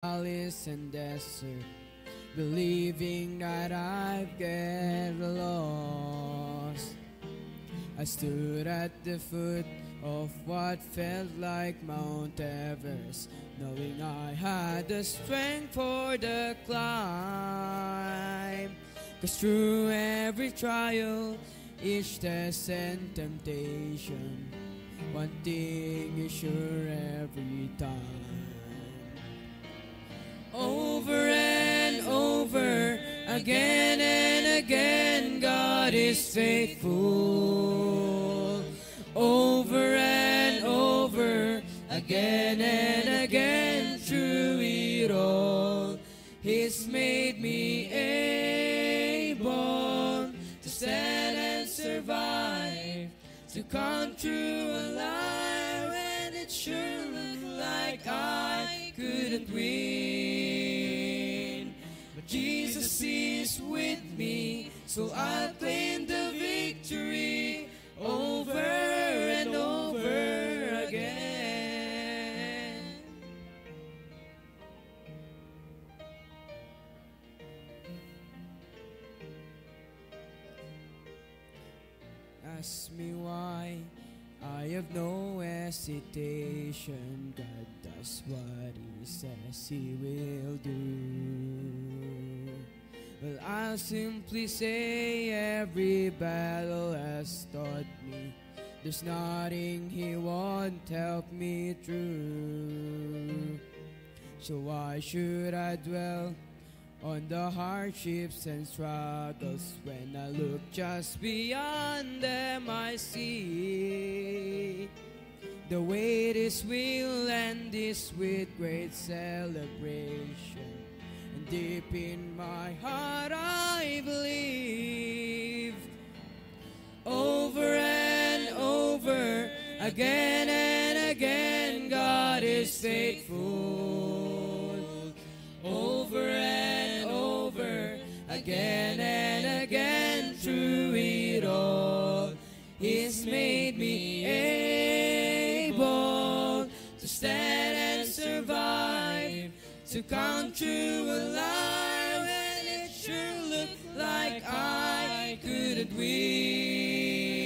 valleys and desert, believing that I'd get lost. I stood at the foot of what felt like Mount Everest, knowing I had the strength for the climb. 'Cause through every trial, each test and temptation, one thing is sure every time. Over and over, again and again, God is faithful. Over and over, again and again, through it all, He's made me able to stand and survive, to come through alive when it sure looked like I couldn't win. But Jesus is with me, so I'll claim the victory over and over again. Ask me why, I have no hesitation. God does what He says He will do. Well, I'll simply say every battle has taught me there's nothing He won't help me through. So why should I dwell on the hardships and struggles when I look just beyond them? I see the way this will end is with great celebration. And deep in my heart I believe, over and over, again and again, God is faithful. Over and over, again and again, through it all, He's made me able to stand and survive, to come through alive when it sure looked like I couldn't win.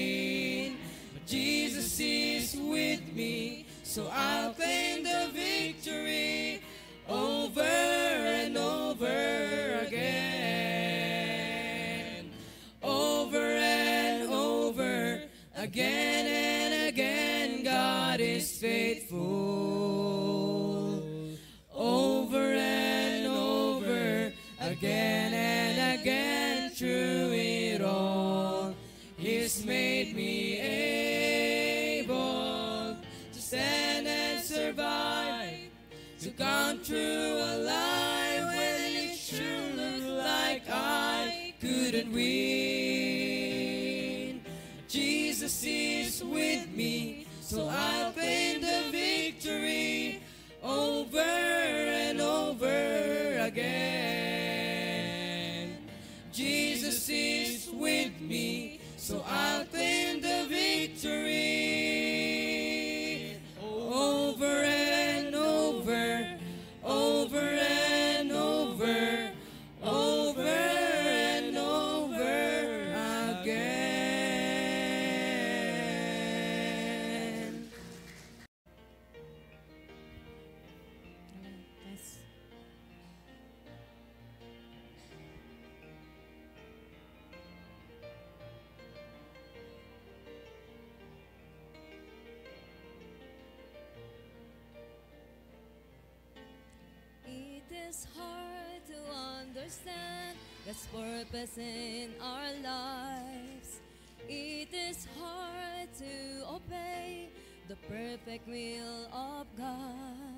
But Jesus is with me, so I'll claim the victory over and over again. Over and over, again and again, God is faithful. Over and over, again and again, through it all, He's made me able to stand and survive, to come through alive when it sure looked like I couldn't win. Jesus is with me, so I'll claim the victory over and over again. Jesus is with me, so I'll claim the victory over and over, over and over, over and over again. Yes. It is hard to understand God's purpose in our lives. It is hard to obey the perfect will of God.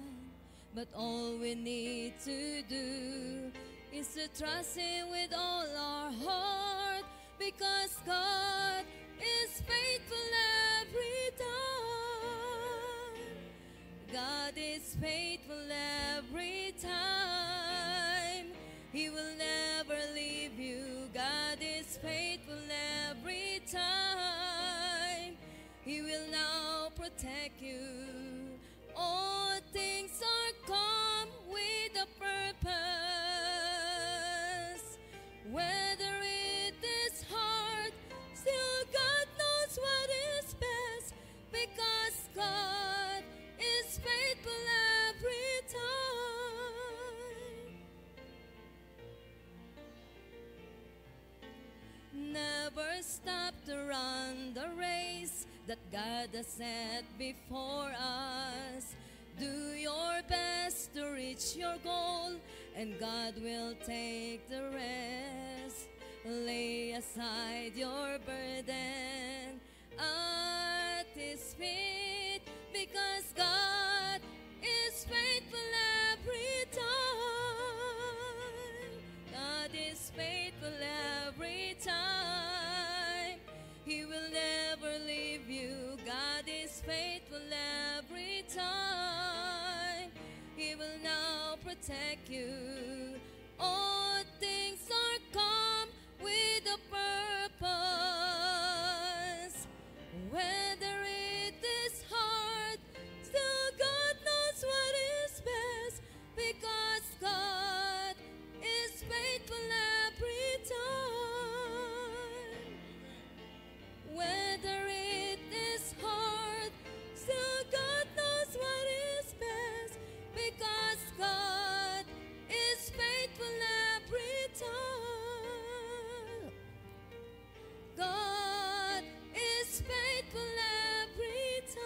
But all we need to do is to trust Him with all our heart, because God is faithful every time. God is faithful every time. He will never leave you. God is faithful every time. He will now protect you. All things are come with a that God has set before us. Do your best to reach your goal, and God will take the rest. Lay aside your burden at His feet, because God is faithful every time. God is faithful every time. He will never leave you. God is faithful every time. He will now protect you. All things are come with a purpose. Whether it is hard, still God knows what is best, because God is faithful every time. Whether it is hard, still God knows what is best, because God is faithful every time. God is faithful every time.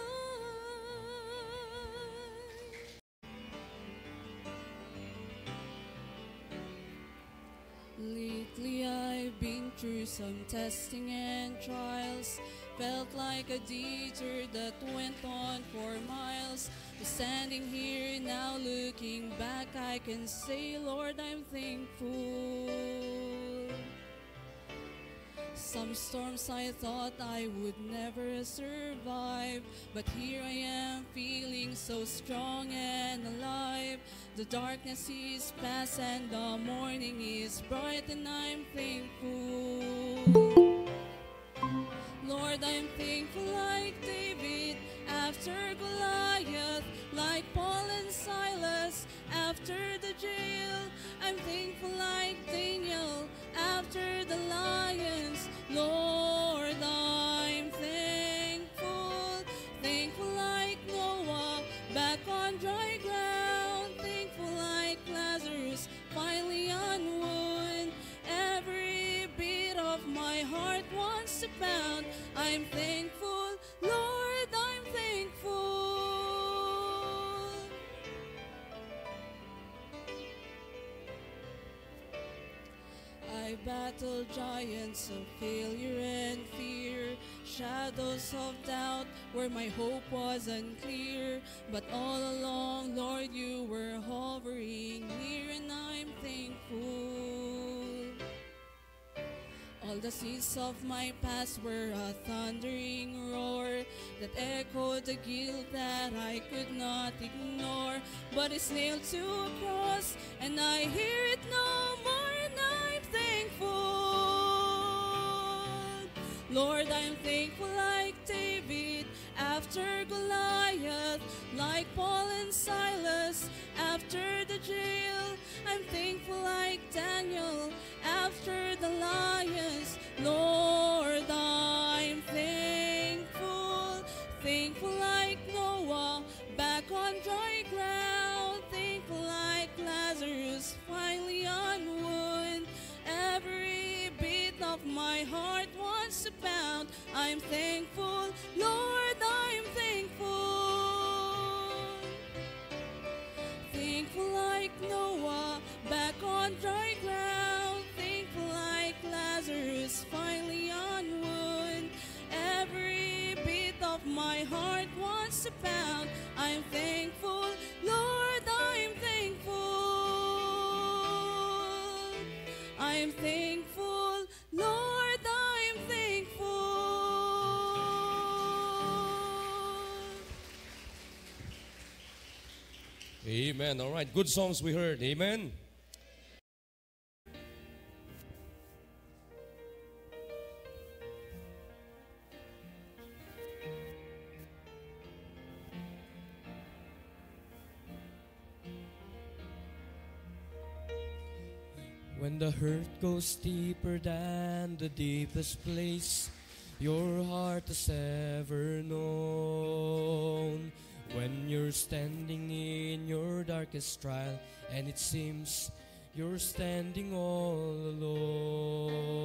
Lately I've been through some testing and trials. Felt like a detour that went on for miles. But standing here now looking back, I can say, Lord, I'm thankful. Some storms I thought I would never survive, but here I am feeling so strong and alive. The darkness is past and the morning is bright, and I'm thankful. Lord, I'm thankful like David after Goliath, like Paul and Silas after the jail. I'm thankful like Daniel after the lions. Lord, I'm thankful. Thankful like Noah back on dry ground. Thankful like Lazarus finally on wood. Every beat of my heart wants to pound. I'm thankful, Lord, I'm thankful. I battled giants of failure and fear, shadows of doubt where my hope was unclear. But all along, Lord, you were hovering near, and I'm thankful. All the seas of my past were a thundering roar that echoed the guilt that I could not ignore. But it's nailed to a cross, and I hear it no more, and I'm thankful. Lord, I'm thankful like David after Goliath, like Paul and Silas after the jail. I'm thankful like Daniel after the lions. Lord, I'm thankful. Thankful like Noah back on dry ground. Thankful like Lazarus finally on wood. Every beat of my heart wants to pound. I'm thankful, Lord, I'm thankful. Thankful like Noah back on dry ground. Thankful like Lazarus finally on wood. Every beat of my heart wants to pound. I'm thankful, Lord, I'm thankful. I'm thankful, Lord, I'm thankful. Amen. All right. Good songs we heard. Amen. When the hurt goes deeper than the deepest place your heart has ever known, when you're standing in your darkest trial and it seems you're standing all alone,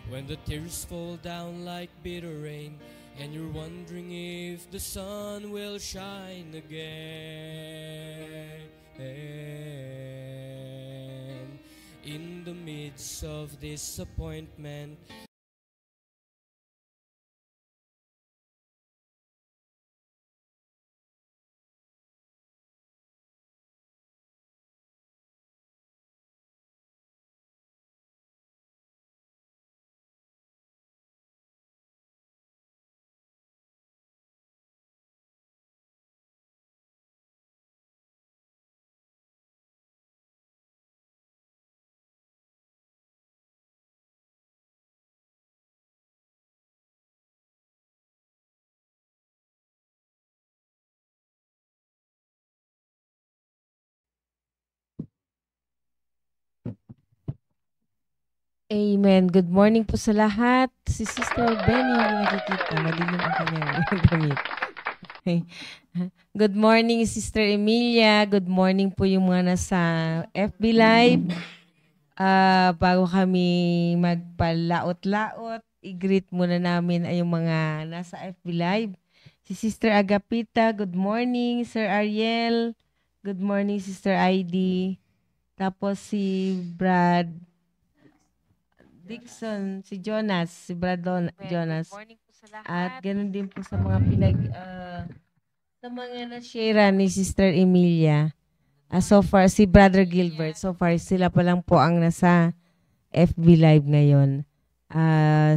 when the tears fall down like bitter rain and you're wondering if the sun will shine again. In the midst of disappointment, Amen. Good morning po sa lahat. Si Sister Benny, hindi nakikita. Madilim ang kanyang damit. Good morning, Sister Emilia. Good morning po yung mga nasa FB Live. Bago kami magpalaot-laot, i-greet muna namin ay yung mga nasa FB Live. Si Sister Agapita, good morning. Sir Ariel, good morning, Sister ID. Tapos si Brad Dixon, si Jonas, si Brad Jonas. Good morning po sa lahat. At ganun din po sa mga sa mga na-share ni Sister Emilia. So far, si Brother Gilbert, so far sila pa lang po ang nasa FB Live ngayon.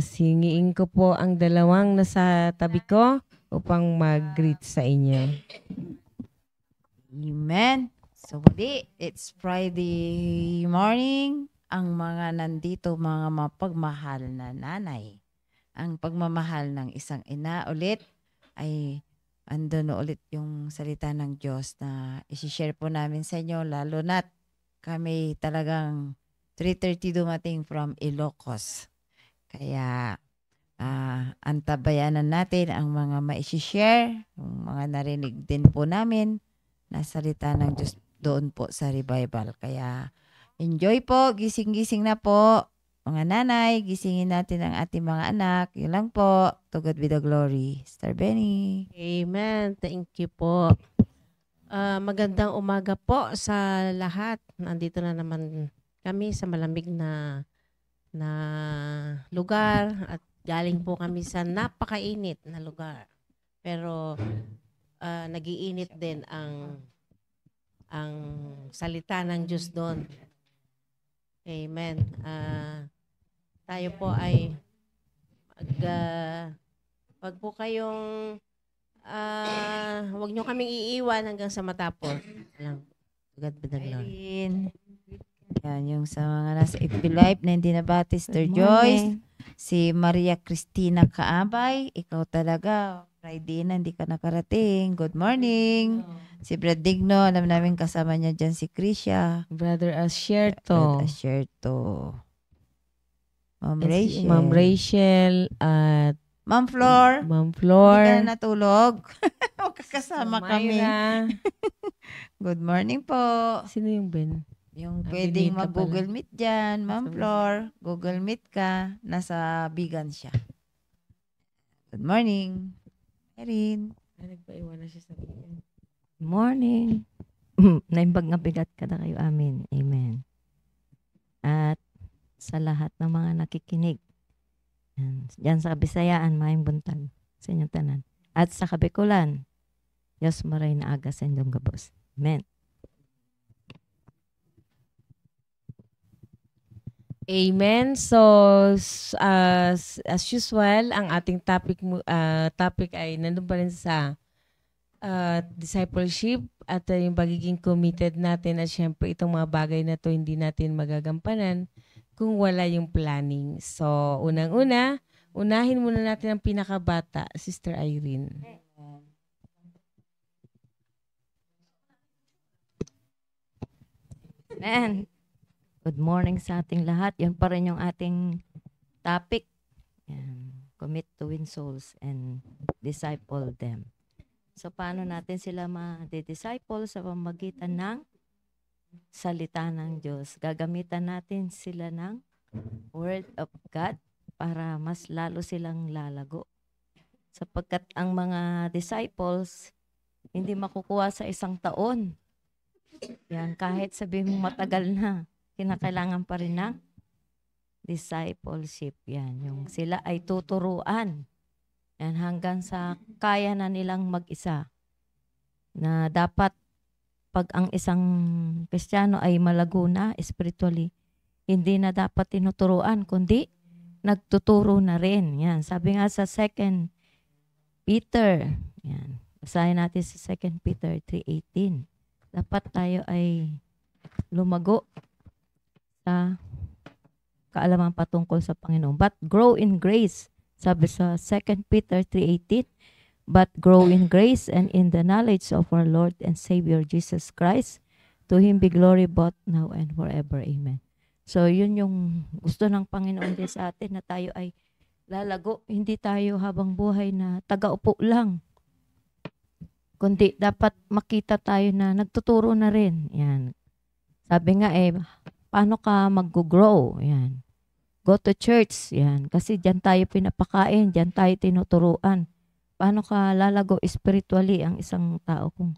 Singiin ko po ang dalawang nasa tabi ko upang mag-greet sa inyo. Amen. So muli, it's Friday morning. Ang mga nandito, mga mapagmahal na nanay. Ang pagmamahal ng isang ina ulit ay andun ulit yung salita ng Diyos na isi-share po namin sa inyo, lalo na't kami talagang 3:30 dumating from Ilocos. Kaya antabayanan natin ang mga ma-share, yung mga narinig din po namin na salita ng Diyos doon po sa revival. Kaya enjoy po, gising-gising na po. Mga nanay, gisingin natin ang ating mga anak. Yun lang po. To God be the glory. Sister Benny. Amen. Thank you po. Magandang umaga po sa lahat. Nandito na naman kami sa malamig na lugar at galing po kami sa napakainit na lugar. Pero nagiinit din ang salita ng Diyos doon. Amen. Tayo po ay wag po kayong wag nyo kaming iiwan hanggang sa matapos. Alam, God be the glory. Irene. Yan, yung sa mga nasa FB Live na hindi nabati, Sister Joyce. Si Maria Cristina Kaabay. Ikaw talaga, Friday na hindi ka nakarating. Good morning. Si Brad Digno, alam namin kasama niya dyan si Krisha. Brother Asherto. Ma'am Rachel. Ma'am Rachel at Ma'am Flor. Ma'am Flor. Hindi ka na natulog. Magkakasama kami. Myra. Good morning po. Sino yung Ben? Yung Ah, pwedeng Benita mag-Google Meet dyan, Ma'am Sabi- Flor. Google Meet ka. Nasa Bigan siya. Good morning. Erin. Nagpaiwan na siya sa bigan. Morning. Naimbag nga bigat ka na kayo amin. Amen. At sa lahat ng mga nakikinig, diyan sa Bisayaan, maayong buntag sa inyong tanan. At sa Kabikulan, Diyos maray na aga sa inyong gabos. Amen. Amen. So, as usual, ang ating topic ay nandun pa rin sa discipleship at yung pagiging committed natin at syempre itong mga bagay na to hindi natin magagampanan kung wala yung planning. So, unang-una, unahin muna natin ang pinakabata, Sister Irene. Amen. Good morning sa ating lahat. Yan pa rin yung ating topic. Yan. Commit to win souls and disciple them. So, paano natin sila ma-disciple sa pamamagitan ng salita ng Diyos? Gagamitan natin sila ng Word of God para mas lalo silang lalago sapagkat ang mga disciples hindi makukuha sa isang taon. Yan, kahit sabihin mo matagal na, kinakailangan pa rin ng discipleship. Yan, yung sila ay tuturuan. Yan, hanggang sa kaya na nilang mag-isa. Na dapat pag ang isang Kristiyano ay malago na spiritually, hindi na dapat tinuturuan, kundi nagtuturo na rin. Yan, sabi nga sa 2 Peter, yan, basahin natin sa 2 Peter 3:18. Dapat tayo ay lumago sa kaalaman patungkol sa Panginoon. But grow in grace. Sabi sa 2 Peter 3:18, but grow in grace and in the knowledge of our Lord and Savior Jesus Christ. To Him be glory both now and forever. Amen. So, yun yung gusto ng Panginoon din sa atin, na tayo ay lalago. Hindi tayo habang buhay na taga-upo lang. Kundi dapat makita tayo na nagtuturo na rin. Yan. Sabi nga paano ka mag-grow? Yan. Go to church. Yan. Kasi diyan tayo pinapakain, diyan tayo tinuturuan. Paano ka lalago spiritually ang isang tao kung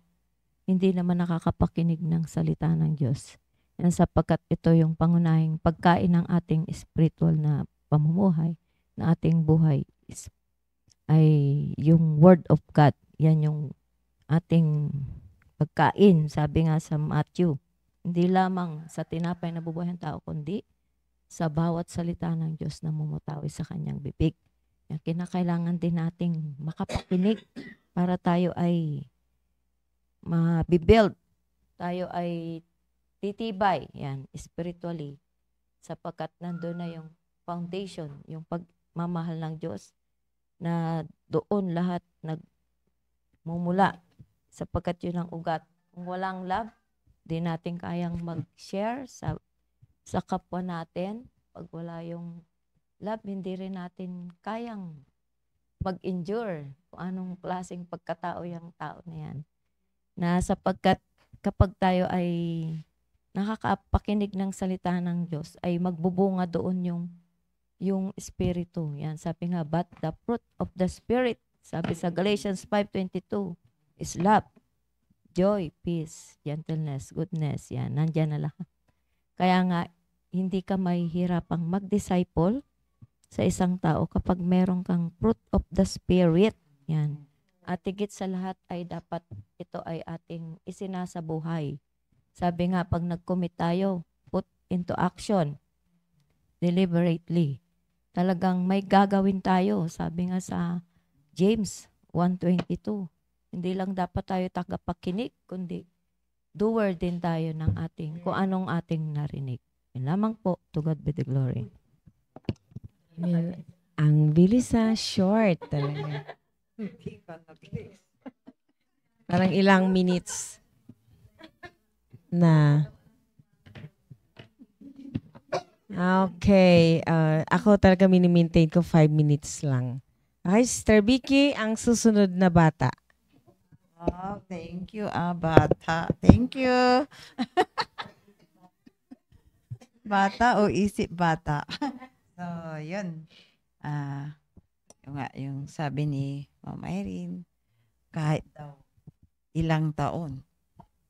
hindi naman nakakapakinig ng salita ng Diyos? Yan, sapagkat ito yung pangunahing pagkain ng ating spiritual na pamumuhay, na ating buhay ay yung Word of God. Yan yung ating pagkain. Sabi nga sa Matthew, hindi lamang sa tinapay na bubuhay ng tao, kundi sa bawat salita ng Diyos na mumutawi sa kanyang bibig. Yan, kinakailangan din nating makapakinig para tayo ay mabibuild, tayo ay titibay, yan, spiritually, sapagkat nandun na yung foundation, yung pagmamahal ng Diyos, na doon lahat nagmumula, sapagkat yun ang ugat. Kung walang love, di natin kayang mag-share sa kapwa natin. Pag wala yung love, hindi rin natin kayang mag-endure kung anong klaseng pagkatao yung tao na yan. Na sapagkat kapag tayo ay nakakapakinig ng salita ng Diyos, ay magbubunga doon yung Espiritu. Yan, sabi nga, but the fruit of the Spirit, sabi sa Galatians 5:22, is love, joy, peace, gentleness, goodness. Yan, nandyan na lahat. Kaya nga, hindi ka mahihirapang mag-disciple sa isang tao kapag meron kang fruit of the Spirit. Yan. At higit sa lahat ay dapat ito ay ating isinasabuhay. Sabi nga, pag nag-commit tayo, put into action deliberately. Talagang may gagawin tayo. Sabi nga sa James 1:22, hindi lang dapat tayo tagapakinig, kundi doer din tayo ng ating, kung anong ating narinig. Yun lamang po. To God be the glory. Well, ang bilis short talaga. Parang ilang minutes na. Okay. Ako talaga mini-maintain ko 5 minutes lang. Okay, Sister Vicky, ang susunod na bata. Oh, thank you, bata. Thank you. Bata o isip bata. So, yun. Yung sabi ni Ma'am Irene, kahit daw ilang taon.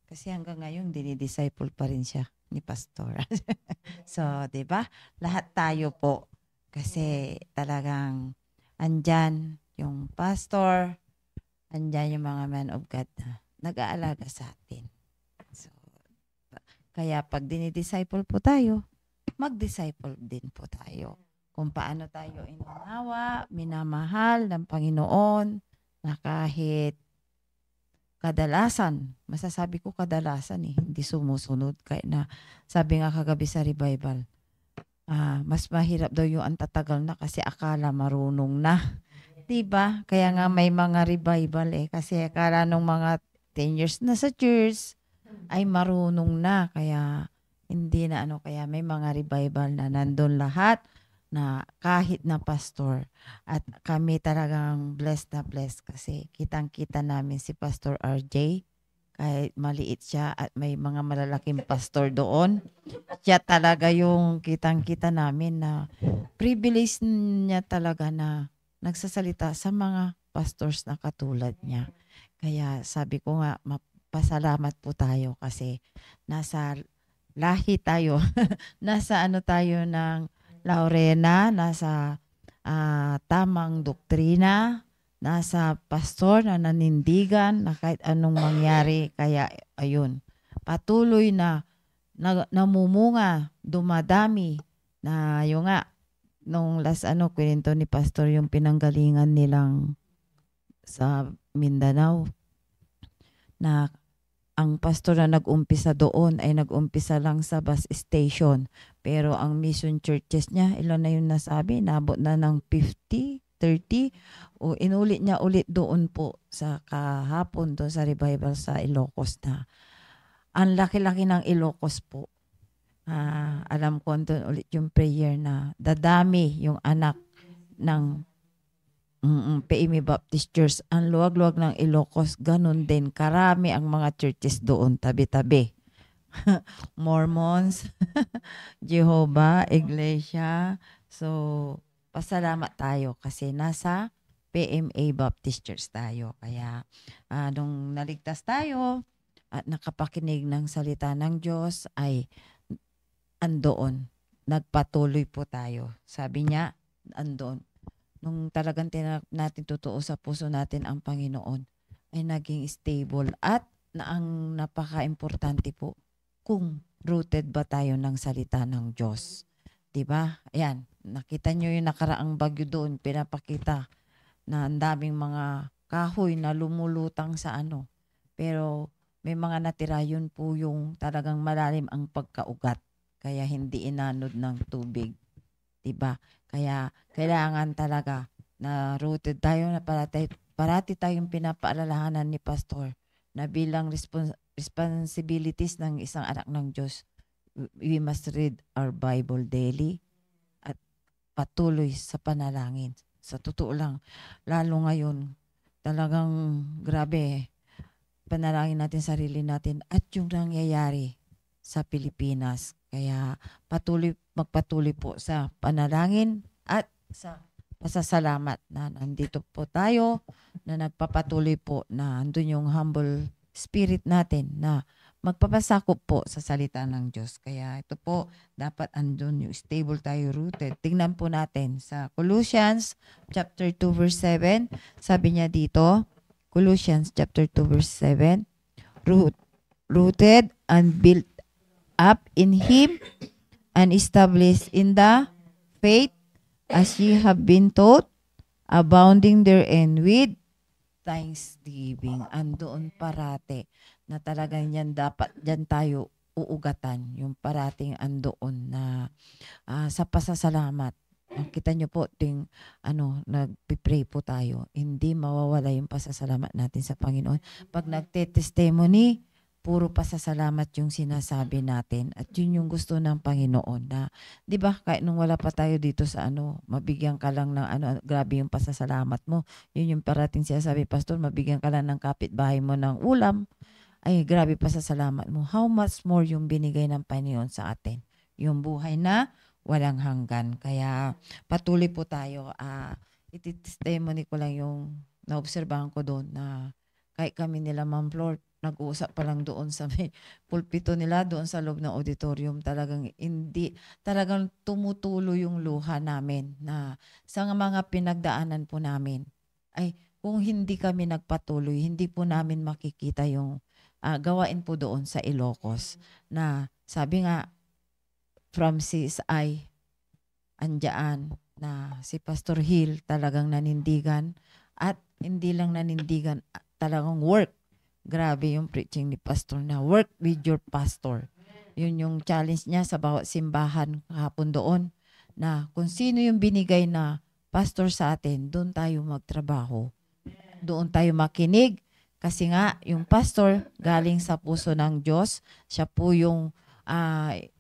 Kasi hanggang ngayon, dinidisciple pa rin siya ni Pastor. So, di ba? Lahat tayo po. Kasi talagang andyan yung Pastor, andyan yung mga men of God na nag-aalaga sa atin. So, kaya pag dinidisciple po tayo, mag-disciple din po tayo. Kung paano tayo inunawa, minamahal ng Panginoon, na kahit kadalasan, masasabi ko kadalasan hindi sumusunod. Kaya na, sabi nga kagabi sa revival, mas mahirap daw yung antatagal na kasi akala marunong na. Diba? Kaya nga may mga revival kasi akala nung mga 10 years na sa church ay marunong na. Kaya hindi na kaya may mga revival na nandun lahat na kahit na pastor. At kami talagang blessed na blessed kasi kitang-kita namin si Pastor RJ. Kahit maliit siya at may mga malalaking pastor doon. Siya talaga yung kitang-kita namin na privilege niya talaga na nagsasalita sa mga pastors na katulad niya. Kaya sabi ko nga, pasalamat po tayo kasi nasa lahi tayo, nasa ano tayo ng Laurena, nasa tamang doktrina, nasa pastor na nanindigan na kahit anong mangyari. Kaya ayun, patuloy na namumunga, dumadami na yung nga, nung last kwento ni pastor yung pinanggalingan nilang sa Mindanao na ang pastor na nag-umpisa doon ay nag-umpisa lang sa bus station. Pero ang mission churches niya, ilan na yung nasabi? Nabot na ng 50, 30. O inulit niya ulit doon po sa kahapon doon sa revival sa Ilocos na. Ang laki-laki ng Ilocos po. Alam ko doon ulit yung prayer na dadami yung anak ng PMA Baptist Church. Ang luwag-luwag ng Ilocos, ganun din. Karami ang mga churches doon, tabi-tabi. Mormons, Jehovah, Iglesia. So, pasalamat tayo kasi nasa PMA Baptist Church tayo. Kaya, nung naligtas tayo at nakapakinig ng salita ng Diyos, ay andoon. Nagpatuloy po tayo. Sabi niya, andoon. Nung talagang natin totoo sa puso natin ang Panginoon, ay naging stable at ang napaka-importante po, kung rooted ba tayo ng salita ng Diyos. Diba? Ayan, nakita nyo yung nakaraang bagyo doon, pinapakita na ang daming mga kahoy na lumulutang sa Pero may mga natira, yun po yung talagang malalim ang pagkaugat. Kaya hindi inanod ng tubig. Diba? Kaya kailangan talaga na rooted tayo, na parati tayong pinapaalalahanan ni Pastor na bilang responsibilities ng isang anak ng Diyos, we must read our Bible daily at patuloy sa panalangin. Sa totoo lang, lalo ngayon, talagang grabe, panalangin natin sarili natin at yung nangyayari sa Pilipinas. Kaya magpatuloy po sa panalangin at sa pasasalamat na nandito po tayo, na nagpapatuloy po na andun yung humble spirit natin na magpapasakop po sa salita ng Diyos. Kaya ito po, dapat andun yung stable tayo, rooted. Tingnan po natin sa Colossians chapter 2 verse 7. Sabi niya dito, Colossians chapter 2 verse 7, rooted and built up in Him and established in the faith as ye have been taught, abounding therein with thanksgiving. Andoon parate na talagang yan dapat dyan tayo uugatan. Yung parating andoon na sa pasasalamat. Kita nyo po, nagpipray po tayo. Hindi mawawala yung pasasalamat natin sa Panginoon. Pag nagte-testimony, puro pasasalamat yung sinasabi natin. At yun yung gusto ng Panginoon na, di ba, kahit nung wala pa tayo dito sa mabigyan ka lang ng grabe yung pasasalamat mo. Yun yung parating siya sabi, Pastor, mabigyan ka lang ng kapitbahay mo ng ulam. Ay, grabe pasasalamat mo. How much more yung binigay ng Panginoon sa atin? Yung buhay na walang hanggan. Kaya patuloy po tayo. Iti-testimony ko lang yung naobserbahan ko doon na kahit kami nila Ma'am Flor, nag-uusap pa lang doon sa may pulpito nila, doon sa loob ng auditorium, talagang tumutulo yung luha namin na sa mga pinagdaanan po namin. Ay, kung hindi kami nagpatuloy, hindi po namin makikita yung gawain po doon sa Ilocos. Na sabi nga, from CSI, andyan na si Pastor Hill talagang nanindigan at hindi lang nanindigan, talagang work. Grabe yung preaching ni Pastor na work with your pastor. Yun yung challenge niya sa bawat simbahan kahapon doon na kung sino yung binigay na pastor sa atin, doon tayo magtrabaho. Doon tayo makinig kasi nga yung pastor galing sa puso ng Diyos. Siya po yung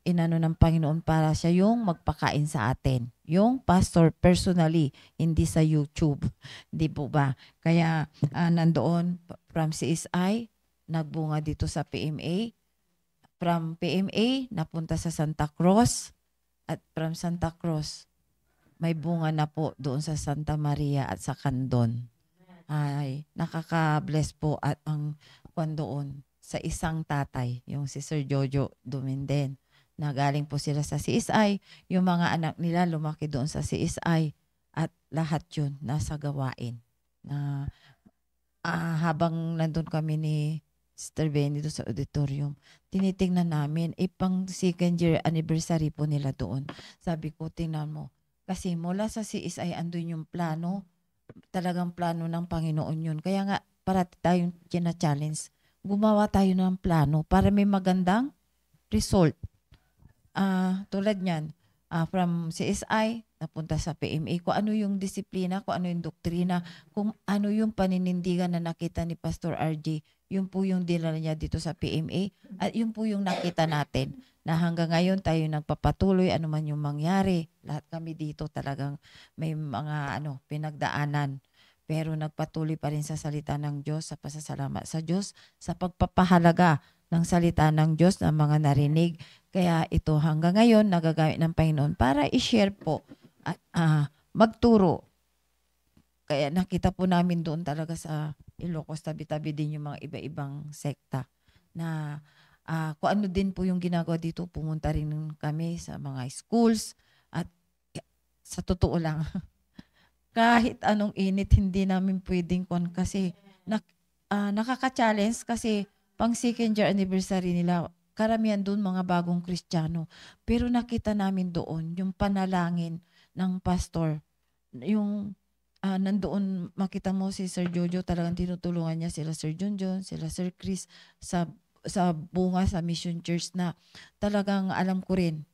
inano ng Panginoon para siya yung magpakain sa atin. Yung pastor personally, hindi sa YouTube. Di po ba? Kaya nandoon from CSI, nagbunga dito sa PMA. From PMA, napunta sa Santa Cruz. At from Santa Cruz, may bunga na po doon sa Santa Maria at sa Candon. ay nakaka-bless po at ang kwan doon sa isang tatay, yung si Sir Jojo Duminden, na galing po sila sa CSI, yung mga anak nila lumaki doon sa CSI at lahat yun nasa gawain. Na habang nandun kami ni Sister Benny doon sa auditorium, tinitingnan namin, pang second year anniversary po nila doon. Sabi ko, tingnan mo, kasi mula sa CSI andun yung plano, talagang plano ng Panginoon yun. Kaya nga, para tayong challenge, gumawa tayo ng plano para may magandang result. Tulad niyan, from CSI, napunta sa PMA, kung ano yung disiplina, kung ano yung doktrina, kung ano yung paninindigan na nakita ni Pastor RJ, yun po yung dinala niya dito sa PMA, at yun po yung nakita natin, na hanggang ngayon tayo nagpapatuloy, ano man yung mangyari. Lahat kami dito talagang may mga pinagdaanan, pero nagpatuloy pa rin sa salita ng Diyos, sa pasasalamat sa Diyos, sa pagpapahalaga ng salita ng Diyos na mga narinig. Kaya ito hanggang ngayon nagagamit ng Panginoon para i-share po at magturo. Kaya nakita po namin doon talaga sa Ilocos, tabi-tabi din yung mga iba-ibang sekta na kung ano din po yung ginagawa dito, pumunta rin kami sa mga schools at sa totoo lang, kahit anong init, hindi namin pwedeng kasi nakaka-challenge kasi pang second year anniversary nila, karamihan doon mga bagong Kristiyano. Pero nakita namin doon yung panalangin ng pastor. Yung nandoon, makita mo si Sir Jojo, talagang tinutulungan niya sila Sir Junjun, sila Sir Chris sa bunga sa Mission Church na talagang alam ko rin.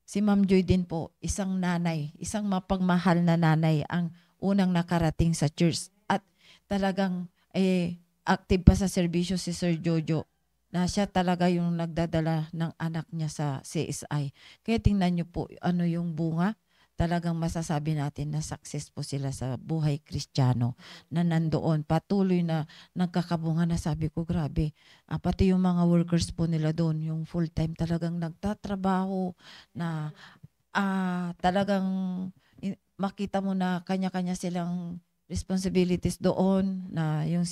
Si Ma'am Joy din po, isang nanay, isang mapagmahal na nanay ang unang nakarating sa church. At talagang active pa sa serbisyo si Sir Jojo na siya talaga yung nagdadala ng anak niya sa CSI. Kaya tingnan niyo po ano yung bunga. Talagang masasabi natin na success po sila sa buhay Kristiyano na nandoon. Patuloy na nagkakabunga na sabi ko, grabe. Pati yung mga workers po nila doon, yung full-time talagang nagtatrabaho na talagang makita mo na kanya-kanya silang responsibilities doon na yung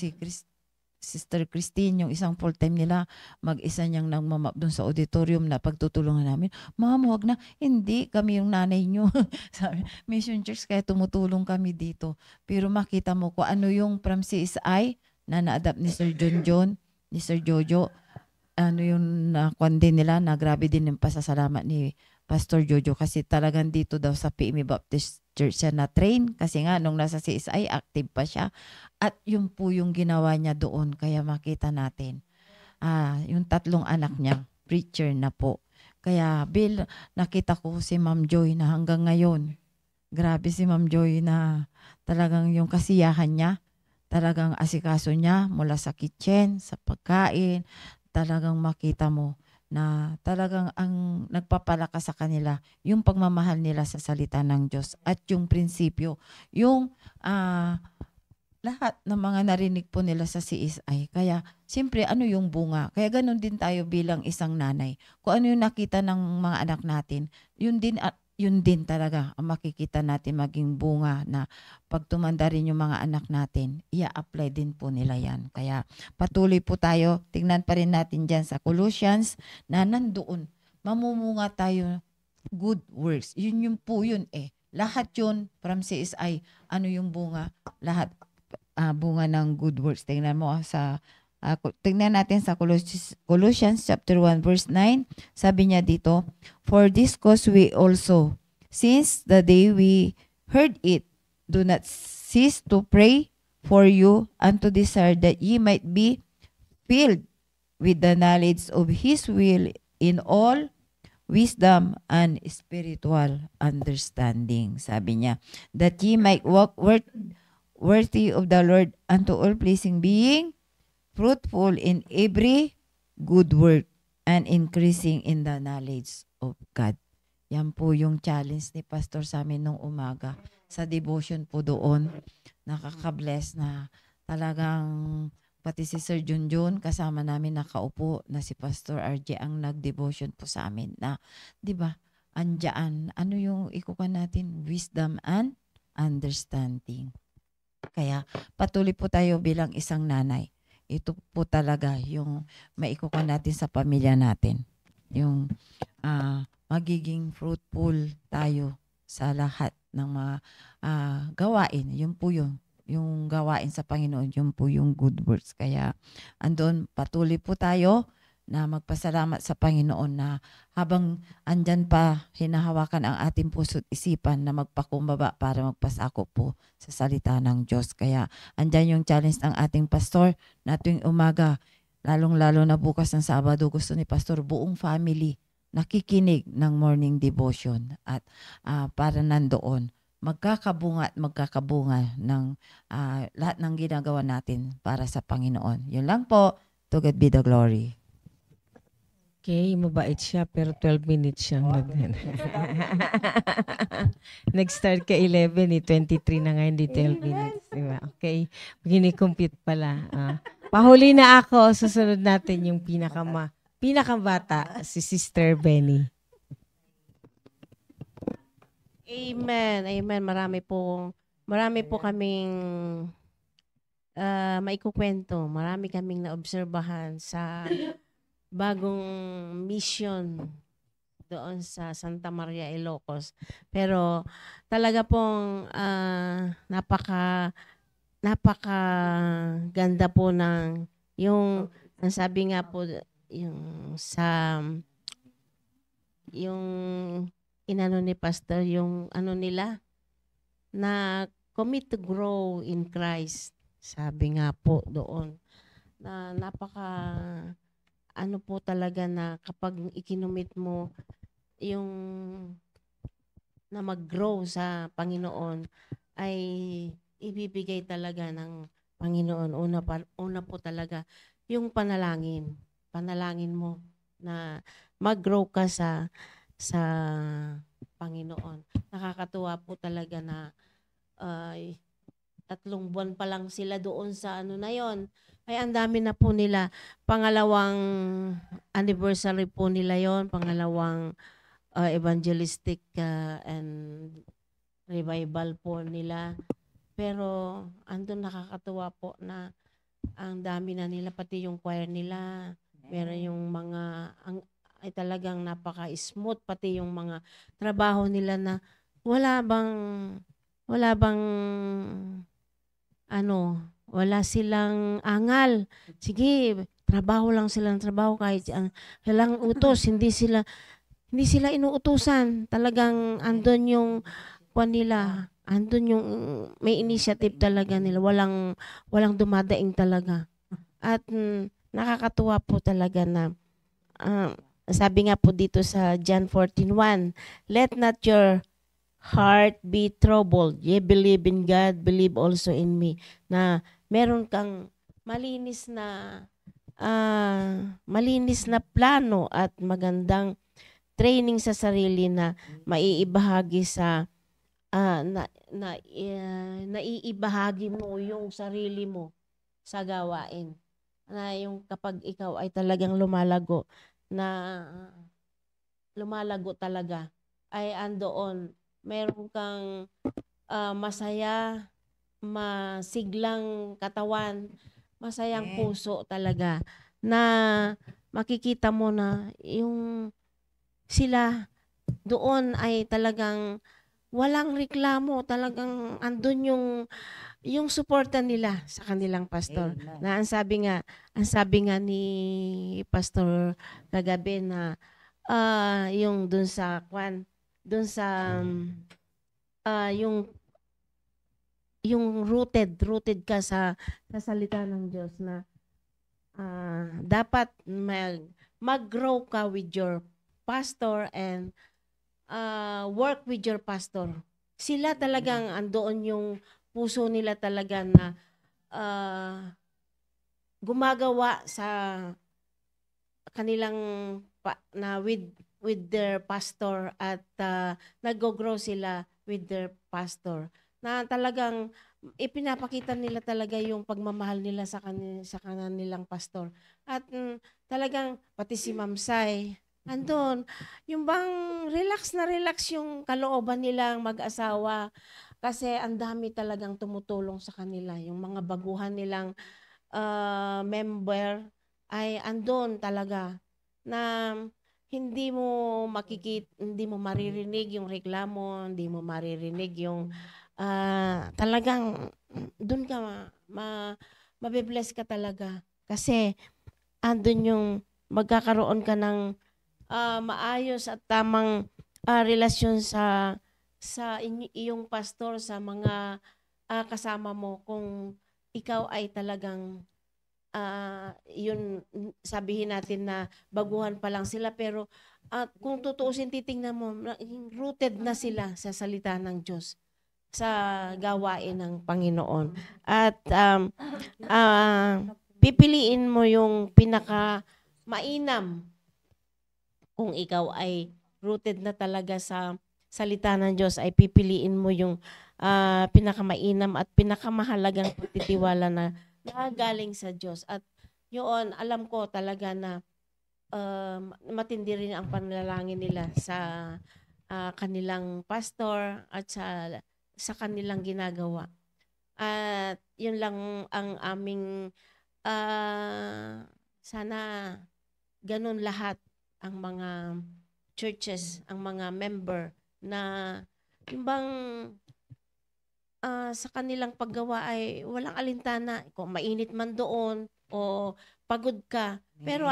Sister Christine, yung isang full-time nila, mag-isa niyang nagmamap doon sa auditorium na pagtutulungan namin. Ma'am, wag na. Hindi, kami yung nanay niyo. Sabi, Mission Church, kaya tumutulong kami dito. Pero makita mo ko ano yung from CSI na na-adapt ni Sir John, ni Sir Jojo, ano yung nakuan din nila, na grabe din yung pasasalamat ni Pastor Jojo kasi talagang dito daw sa PMA Baptist Church siya na-train kasi nga nung nasa CSI, active pa siya. At yun po yung ginawa niya doon. Kaya makita natin, yung 3 anak niya, preacher na po. Kaya Bill, nakita ko si Ma'am Joy na hanggang ngayon, grabe si Ma'am Joy na talagang yung kasiyahan niya, talagang asikaso niya mula sa kitchen, sa pagkain, talagang makita mo na talagang ang nagpapalakas sa kanila yung pagmamahal nila sa salita ng Diyos at yung prinsipyo, yung lahat ng mga narinig po nila sa CSI. Kaya siyempre ano yung bunga? Kaya ganun din tayo bilang isang nanay. Kung ano yung nakita ng mga anak natin, yun din talaga ang makikita natin maging bunga na pag tumanda rin yung mga anak natin, i-apply din po nila yan. Kaya patuloy po tayo, tingnan pa rin natin dyan sa Colossians na nandoon, mamumunga tayo good works. Yun po yun Lahat yun from CSI, ano yung bunga? Lahat bunga ng good works. Tingnan mo tingnan natin sa Colossians chapter 1 verse 9. Sabi niya dito, for this cause we also, since the day we heard it, do not cease to pray for you and to desire that ye might be filled with the knowledge of His will in all wisdom and spiritual understanding. Sabi niya, that ye might walk worthy of the Lord unto all pleasing, being fruitful in every good work and increasing in the knowledge of God. Yan po yung challenge ni Pastor sa amin nung umaga. Sa devotion po doon, nakaka-bless na talagang pati si Sir Junjun, kasama namin nakaupo na si Pastor RJ ang nag-devotion po sa amin na, di ba, andyan, ano yung ikukan natin? Wisdom and understanding. Kaya patuloy po tayo bilang isang nanay. Ito po talaga yung maikukuha natin sa pamilya natin. Yung magiging fruitful tayo sa lahat ng mga gawain. Yun po yung gawain sa Panginoon, yun po yung good works. Kaya andun patuloy po tayo na magpasalamat sa Panginoon na habang andyan pa hinahawakan ang ating puso't isipan na magpakumbaba para magpasakop po sa salita ng Diyos. Kaya andyan yung challenge ng ating pastor na tuwing umaga, lalong-lalo na bukas ng Sabado, gusto ni pastor buong family nakikinig ng morning devotion at para nandoon magkakabunga at magkakabunga ng lahat ng ginagawa natin para sa Panginoon. Yun lang po. To God be the glory. Okay, mabait siya pero 12 minutes siyang nag-start ka 11 23 na ngayon, di 12 minutes. Diba? Okay, gini-compute pala. Pahuli na ako, susunod natin yung pinakabata, si Sister Benny. Amen. Amen. Marami po kaming maikukwento. Marami kaming naobserbahan sa bagong mission doon sa Santa Maria, Ilocos. Pero talaga pong napaka ganda po ng yung ang sabi nga po yung inano ni pastor yung ano nila na commit to grow in Christ. Sabi nga po doon na napaka ano po talaga na kapag ikinumit mo yung na mag-grow sa Panginoon ay ibibigay talaga ng Panginoon. Una po talaga yung panalangin. Panalangin mo na mag-grow ka sa Panginoon. Nakakatuwa po talaga na 3 buwan pa lang sila doon sa ano na yon. Ay ang dami na po nila. Pangalawang anniversary po nila yon, pangalawang evangelistic and revival po nila. Pero andun nakakatuwa po na ang dami na nila, pati yung choir nila. Meron yung mga ay talagang napaka-smooth, pati yung mga trabaho nila na wala wala silang angal. Sige, trabaho lang silang trabaho kahit kailang utos, hindi sila inuutusan. Talagang andun yung nila, andun yung may initiative talaga nila. Walang dumadaing talaga. At nakakatuwa po talaga na sabi nga po dito sa John 14:1, let not your heart be troubled. Ye believe in God, believe also in me. Na meron kang malinis na plano at magandang training sa sarili na maiibahagi sa naiibahagi mo yung sarili mo sa gawain. Na yung kapag ikaw ay talagang lumalago talaga, ay andoon, meron kang masaya, masiglang katawan, masayang puso talaga, na makikita mo na yung sila doon ay talagang walang reklamo, talagang andun yung suporta nila sa kanilang pastor. Amen. Na ang sabi nga ni Pastor kagabi na yung dun sa yung rooted ka sa salita ng Diyos na dapat mag-grow ka with your pastor and work with your pastor. Sila talagang andoon yung puso nila talaga na gumagawa sa kanilang with their pastor at nag-grow sila with their pastor. Na talagang ipinapakita nila talaga yung pagmamahal nila sa kanilang pastor. At talagang pati si Ma'am Sai, andun, yung bang relax na relax yung kalooban nilang mag-asawa Kasi ang dami talagang tumutulong sa kanila. Yung mga baguhan nilang member ay andon talaga na hindi mo maririnig yung reklamo, hindi mo maririnig yung talagang doon ka mabibless ka talaga. Kasi andun yung magkakaroon ka ng maayos at tamang relasyon sa iyong pastor, sa mga kasama mo, kung ikaw ay talagang yun, sabihin natin na baguhan pa lang sila, pero kung tutuusin, titingnan mo, rooted na sila sa salita ng Diyos, sa gawain ng Panginoon. At pipiliin mo yung pinaka mainam kung ikaw ay rooted na talaga sa salita ng Diyos, ay pipiliin mo yung pinakamainam at pinakamahalagang pagtitiwala na galing sa Diyos. At yun, alam ko talaga na matindi rin ang panalangin nila sa kanilang pastor at sa kanilang ginagawa. At yun lang ang aming sana ganun lahat ang mga churches, ang mga member, na yung bang sa kanilang paggawa ay walang alintana, kung mainit man doon o pagod ka, pero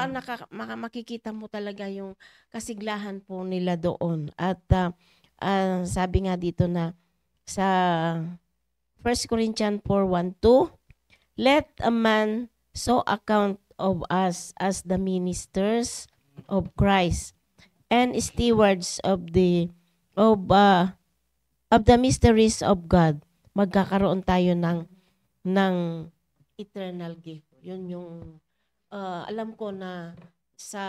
makikita mo talaga yung kasiglahan po nila doon. At sabi nga dito na sa 1 Corinthians 4:1-2, let a man so account of us as the ministers of Christ and stewards of the mysteries of God. Magkakaroon tayo ng eternal gift. Yun yung alam ko na sa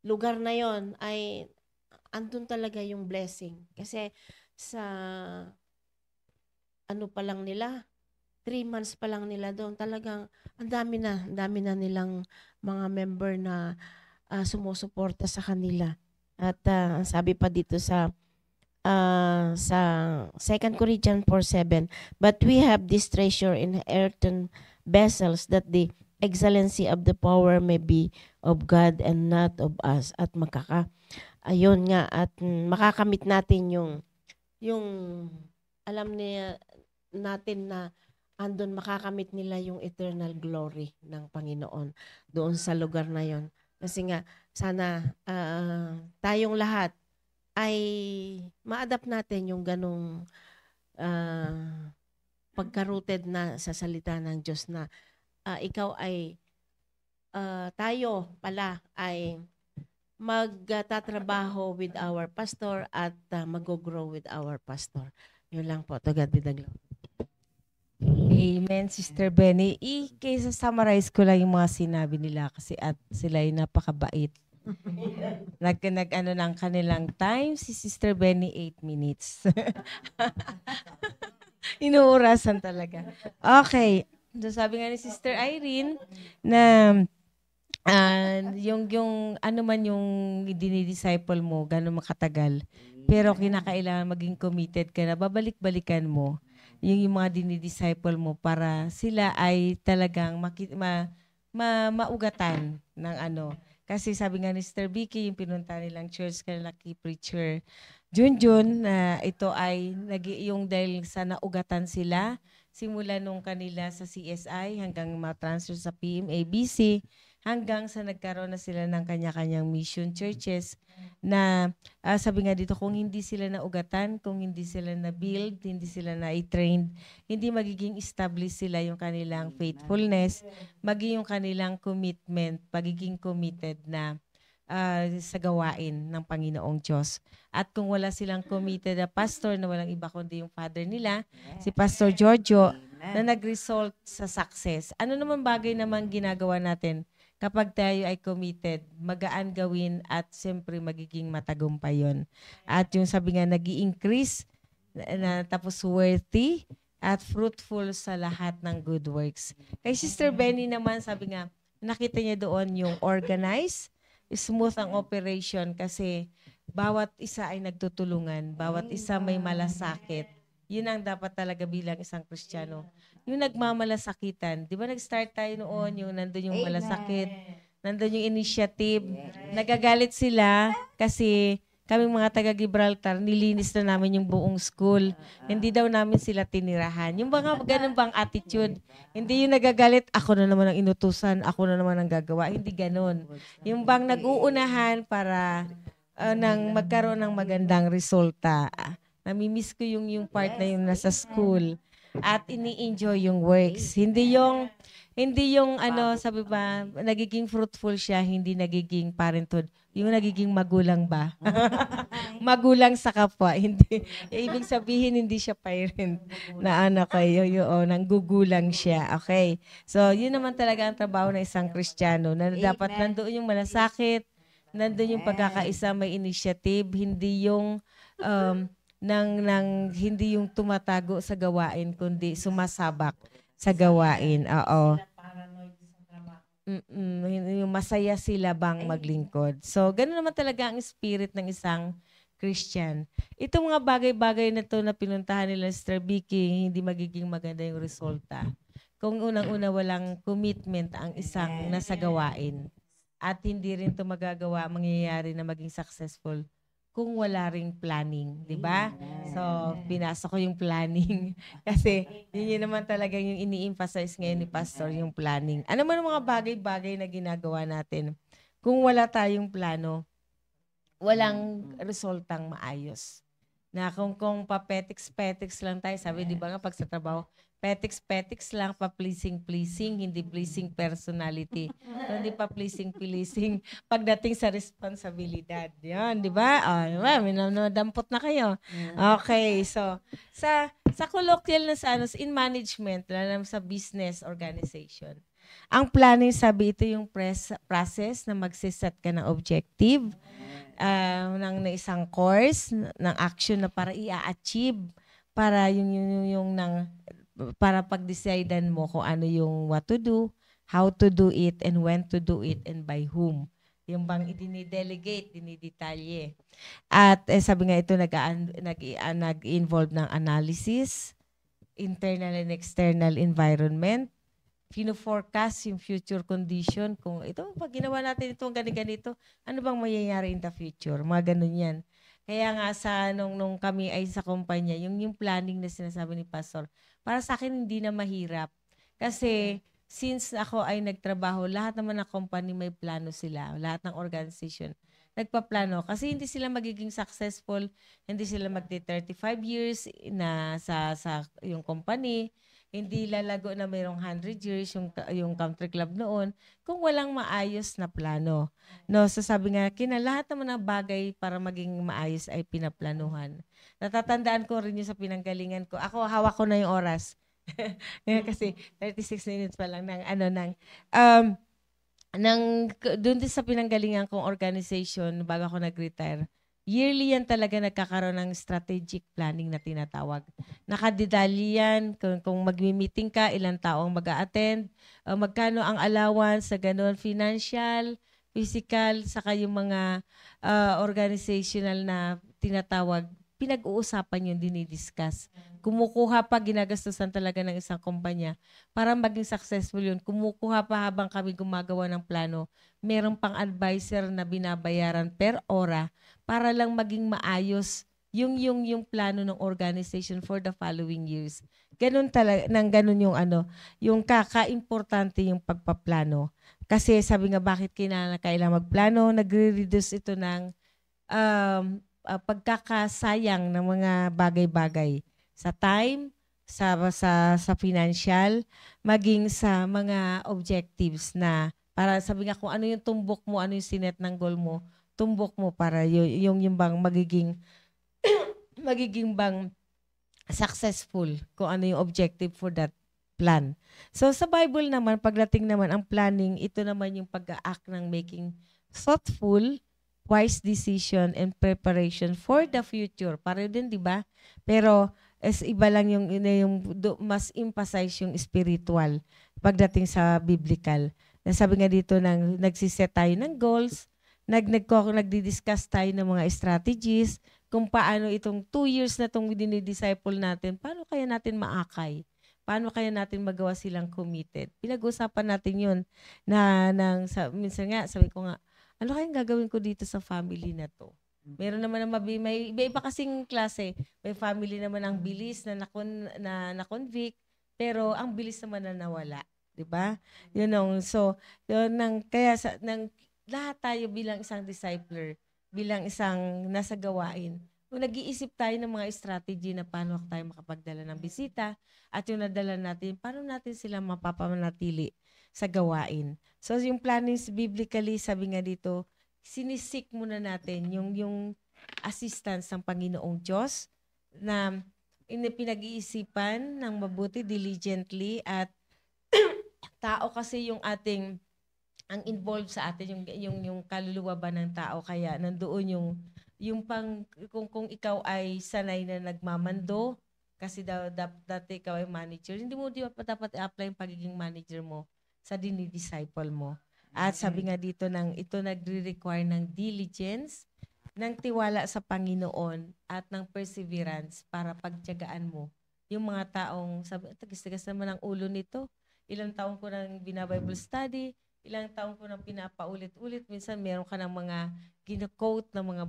lugar na yon ay andun talaga yung blessing. Kasi sa ano pa lang nila, 3 months pa lang nila doon, talagang ang dami na nilang mga member na sumusuporta sa kanila. At sabi pa dito sa 2 Corinthians 4:7, but we have this treasure in earthen vessels, that the excellency of the power may be of God and not of us. At ayun nga, at makakamit natin yung alam natin na andun makakamit nila yung eternal glory ng Panginoon doon sa lugar na yon. Kasi nga, sana tayong lahat ay ma-adapt natin yung ganong pagka-rooted na sa salita ng Diyos, na ikaw ay tayo pala ay magtatrabaho with our pastor at mag-grow with our pastor. Yun lang po. To God be the glory. Amen, Sister Benny. Kaysa summarize ko lang yung mga sinabi nila kasi at sila ay napakabait. Nag-ano ng kanilang time, si Sister Benny 8 minutes. Inuurasan talaga. Okay. So sabi nga ni Sister Irene na yung ano man yung dinidisciple mo, gano'n makatagal, pero kinakailangan maging committed ka na babalik-balikan mo yung mga dinidisciple mo para sila ay talagang maugatan ng ano. Kasi sabi nga ni Sister Vicky, yung pinunta nilang church, kanila key preacher Junjun, na ito ay yung dahil sa naugatan sila, simula nung kanila sa CSI hanggang ma-transfer sa PMABC, hanggang sa nagkaroon na sila ng kanya-kanyang mission churches na sabi nga dito, kung hindi sila naugatan, kung hindi sila na-build, hindi sila na-trained, hindi magiging established sila yung kanilang faithfulness, magiging yung kanilang commitment, pagiging committed na sa gawain ng Panginoong Diyos. At kung wala silang committed na pastor, na walang iba kundi yung father nila, si Pastor Giorgio, na nag-result sa success. Ano naman bagay naman ginagawa natin kapag tayo ay committed, magaan gawin at siyempre magiging matagumpay yun. At yung sabi nga, nag-i-increase na tapos worthy at fruitful sa lahat ng good works. Kay Sister Benny naman, sabi nga, nakita niya doon yung organized, smooth ang operation kasi bawat isa ay nagtutulungan, bawat isa may malasakit. Yun ang dapat talaga bilang isang Kristiyano. Yung nagmamalasakitan. Di ba nag-start tayo noon, yung nandun yung malasakit, nandun yung initiative. Nagagalit sila kasi kaming mga taga-Gibraltar, nilinis na namin yung buong school. Hindi daw namin sila tinirahan. Yung mga ganun bang attitude. Hindi yung nagagalit, ako na naman ang inutusan, ako na naman ang gagawa. Hindi ganun. Yung bang nag-uunahan para nang magkaroon ng magandang resulta. Namimiss ko yung part na yung nasa school at ini-enjoy yung works. Hindi yung ano, sabi ba, nagiging fruitful siya, hindi nagiging parenthood. Yung nagiging magulang ba? Magulang sa kapwa. Hindi. Ibig sabihin, hindi siya parent na anak kayo. Nanggugulang siya. Okay. So, yun naman talaga ang trabaho ng isang Kristiyano na dapat nandoon yung malasakit, nandoon yung pagkakaisa, may initiative, hindi yung hindi yung tumatago sa gawain, kundi sumasabak sa gawain. Oo. Yung masaya sila bang maglingkod. So, ganoon naman talaga ang spirit ng isang Christian. Itong mga bagay-bagay na to na pinuntahan nila Sister Vicky, hindi magiging maganda yung resulta. Kung unang-una walang commitment ang isang nasa gawain. At hindi rin to mangyayari na maging successful kung wala ring planning, di ba? So, binasa ko yung planning kasi yun naman talaga yung ini-emphasize ngayon ni Pastor, yung planning. Ano man ang mga bagay-bagay na ginagawa natin, kung wala tayong plano, walang resultang maayos. Na kung pa-petiks-petiks lang tayo, sabi di ba nga pag sa trabaho, petiks-petiks lang, pa-pleasing-pleasing, hindi pleasing personality. Hindi pa pleasing-pleasing pagdating sa responsibilidad. Yan, di ba? Minadampot na kayo. Okay, so sa colloquial na sa in management, lalo sa business organization, ang planning, sabi ito yung process na magsiset ka ng objective, ng isang course, ng action na para i-achieve, para para pag-decidean mo kung ano yung what to do, how to do it, and when to do it, and by whom. Yung bang idinidelegate, dinidetalye. At sabi nga ito, nag-involve ng analysis, internal and external environment, fino-forecast yung future condition. Kung ito, pag ginawa natin itong ganito, ano bang mayayari in the future? Mga ganun yan. Kaya nga nung kami ay sa kumpanya, yung planning na sinasabi ni Pastor, para sa akin hindi na mahirap. Kasi since ako ay nagtrabaho, lahat naman ng company may plano sila. Lahat ng organization nagpaplano. Kasi hindi sila magiging successful, hindi sila magti-35 years na sa yung company. Hindi lalago na mayroong 100 years yung country club noon kung walang maayos na plano. No, so sabi nga, lahat naman ng bagay para maging maayos ay pinaplanuhan. Natatandaan ko rin yung sa pinanggalingan ko. Ako, hawak ko na yung oras. Kasi 36 minutes pa lang doon din sa pinanggalingan kong organization bago ako nag-retire. Yearly yan talaga nagkakaroon ng strategic planning na tinatawag. Nakadedalye yan kung magmi-meeting ka, ilang tao ang mag-a-attend, magkano ang allowance sa ganun, financial, physical, saka yung mga organizational na tinatawag, pinag-uusapan yun, dinidiscuss. Kumukuha pa, ginagastusan talaga ng isang kumpanya para maging successful yun. Kumukuha pa habang kami gumagawa ng plano. Meron pang advisor na binabayaran per ora para lang maging maayos yung plano ng organization for the following years. Ganun talaga, ganun yung kaka-importante yung pagpaplano. Kasi sabi nga, bakit kailangan magplano? Nagre-reduce ito ng pagkakasayang ng mga bagay-bagay sa time, sa financial, maging sa mga objectives na para sabi nga kung ano yung tumbok mo, ano yung sinet ng goal mo, tumbok mo para yung bang magiging bang successful kung ano yung objective for that plan. So sa Bible naman, pagdating naman ang planning, ito naman yung pag-act ng making thoughtful, wise decision and preparation for the future. Para din, di ba? Pero iba lang yung mas emphasize yung spiritual pagdating sa biblical. Sabi nga dito nagsiset tayo ng goals, nagdi-discuss tayo ng mga strategies, kung paano itong 2 years na itong dinidisciple natin, paano kaya natin maakay? Paano kaya natin magawa silang committed? Pinag-usapan natin yun minsan nga, sabi ko nga, ano kayang gagawin ko dito sa family na to? Meron naman may iba kasing klase. May family naman ang bilis na convict, pero ang bilis naman na nawala. 'Di ba? So, kaya lahat tayo bilang isang discipler, bilang isang nasa gawain, kung nag-iisip tayo ng mga strategy na paano tayo makapagdala ng bisita at yung nadala natin, paano natin sila mapapamanatili sa gawain. So yung planning biblically, sabi nga dito, sinisik muna natin yung assistance ng Panginoong Diyos na pinag-iisipan ng mabuti, diligently, at tao kasi yung ang involved sa atin, yung kaluluwa ba ng tao, kaya nandoon yung kung ikaw ay sanay na nagmamando, kasi dati ikaw ay manager, hindi mo dapat i-apply yung pagiging manager mo sa dinidisciple mo. At sabi nga dito, ito nagre-require ng diligence, ng tiwala sa Panginoon, at ng perseverance para pagtiyagaan mo yung mga taong, sabi, tagas-tagas naman ang ulo nito. Ilang taon ko nang bina-Bible study, ilang taon ko nang pinapaulit-ulit. Minsan meron ka ng mga gina-quote ng mga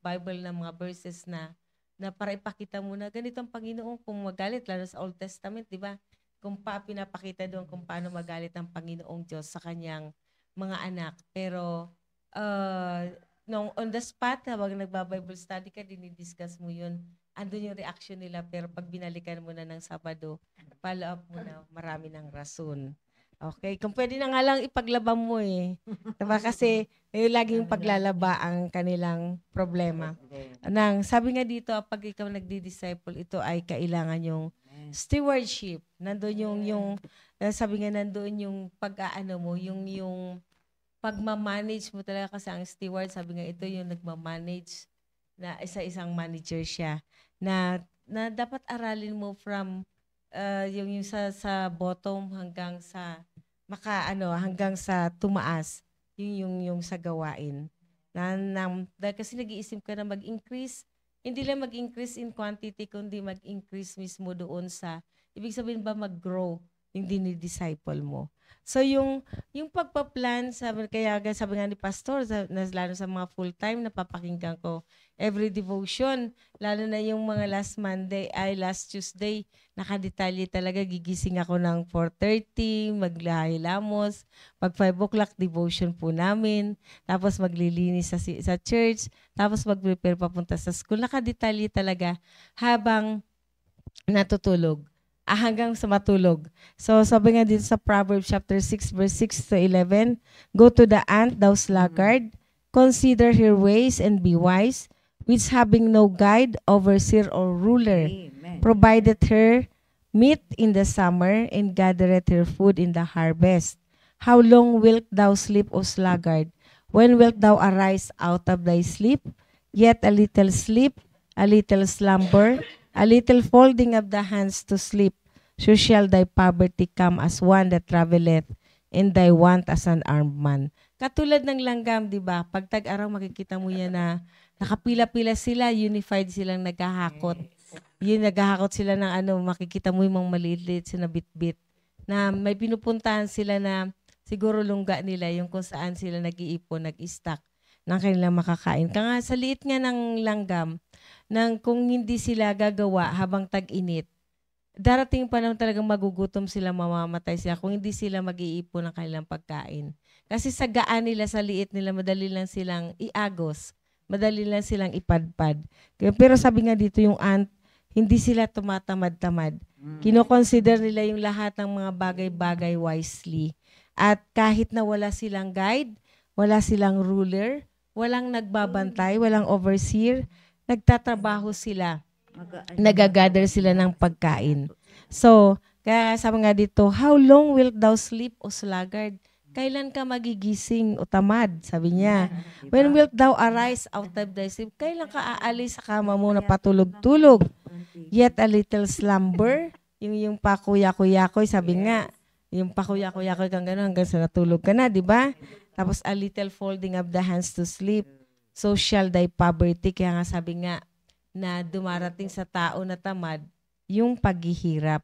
Bible na mga verses na para ipakita mo na ganito ang Panginoon kung magalit, lalo sa Old Testament, di ba? Kung pinapakita doon kung paano magalit ang Panginoong Diyos sa kanyang mga anak. Pero on the spot, habang nagba-Bible study ka, dinidiscuss mo yun, andun yung reaction nila. Pero pag binalikan mo na ng Sabado, follow up mo na, marami ng rason. Okay? Kung pwede na nga lang ipaglaba mo eh. Diba? Kasi laging paglalaba ang kanilang problema. Sabi nga dito, pag ikaw nagdi-disciple, ito ay kailangan yung stewardship. Nandoon sabi nga nandoon yung pag-aano mo, yung pagmamanage mo talaga, kasi ang steward, sabi nga ito yung nagmamanage, na isa-isang manager siya, na dapat aralin mo from yung sa bottom hanggang sa hanggang sa tumaas, yung sa gawain. Dahil kasi nag-iisip ka na mag-increase, hindi lang mag-increase in quantity, kundi mag-increase mismo doon sa, ibig sabihin ba mag-grow yung dinidisciple mo. So yung pagpa-plan, sabi nga ni Pastor, lalo sa mga full-time, napapakinggan ko every devotion, lalo na yung mga last Tuesday, nakadetalye talaga, gigising ako ng 4:30, maglahilamos, pag 5 o'clock, devotion po namin, tapos maglilinis sa church, tapos mag-prepare papunta sa school, nakadetalye talaga habang natutulog. Hanggang sa matulog. So, sabi nga dito sa Proverbs chapter 6, verse 6 to 11, "Go to the ant, thou sluggard, consider her ways and be wise, which having no guide, overseer or ruler, provided her meat in the summer, and gathereth her food in the harvest. How long wilt thou sleep, O sluggard? When wilt thou arise out of thy sleep? Yet a little sleep, a little slumber, a little folding of the hands to sleep, so shall thy poverty come as one that traveleth, and thy want as an armed man." Katulad ng langgam, di ba? Pag tag-araw, makikita mo yan na nakapila-pila sila, unified silang naghahakot. Naghahakot sila ng makikita mo yung mga maliit-liit na bit-bit, na may pinupuntahan sila na siguro lungga nila, yung kung saan sila nag-iipon, nag-stack ng kanilang makakain. Kaya sa liit nga ng langgam, kung hindi sila gagawa habang tag-init, darating pa naman talagang magugutom sila, mamamatay sila kung hindi sila mag-iipon ng kanilang pagkain. Kasi sa gaan nila, sa liit nila, madali lang silang iagos, madali lang silang ipadpad. Pero sabi nga dito, yung ant, hindi sila tumatamad-tamad. Kinoconsider nila yung lahat ng mga bagay-bagay wisely. At kahit na wala silang guide, wala silang ruler, walang nagbabantay, walang overseer, nagtatrabaho sila. Nagagather sila ng pagkain. So, kaya sabi nga dito, "How long wilt thou sleep, O sluggard?" Kailan ka magigising o tamad? Sabi niya. "When wilt thou arise out of thy sleep?" Kailan ka aalis sa kama mo na patulog-tulog? "Yet a little slumber," yung pakuya-kuyakoy, sabi nga, yung pakuya-kuyakoy kang gano'n hanggang sa natulog ka na, di ba? Tapos a little folding of the hands to sleep. social poverty. Kaya nga sabi nga na dumarating sa tao na tamad yung paghihirap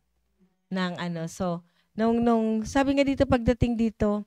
ng ano. So, nung sabi nga dito pagdating dito,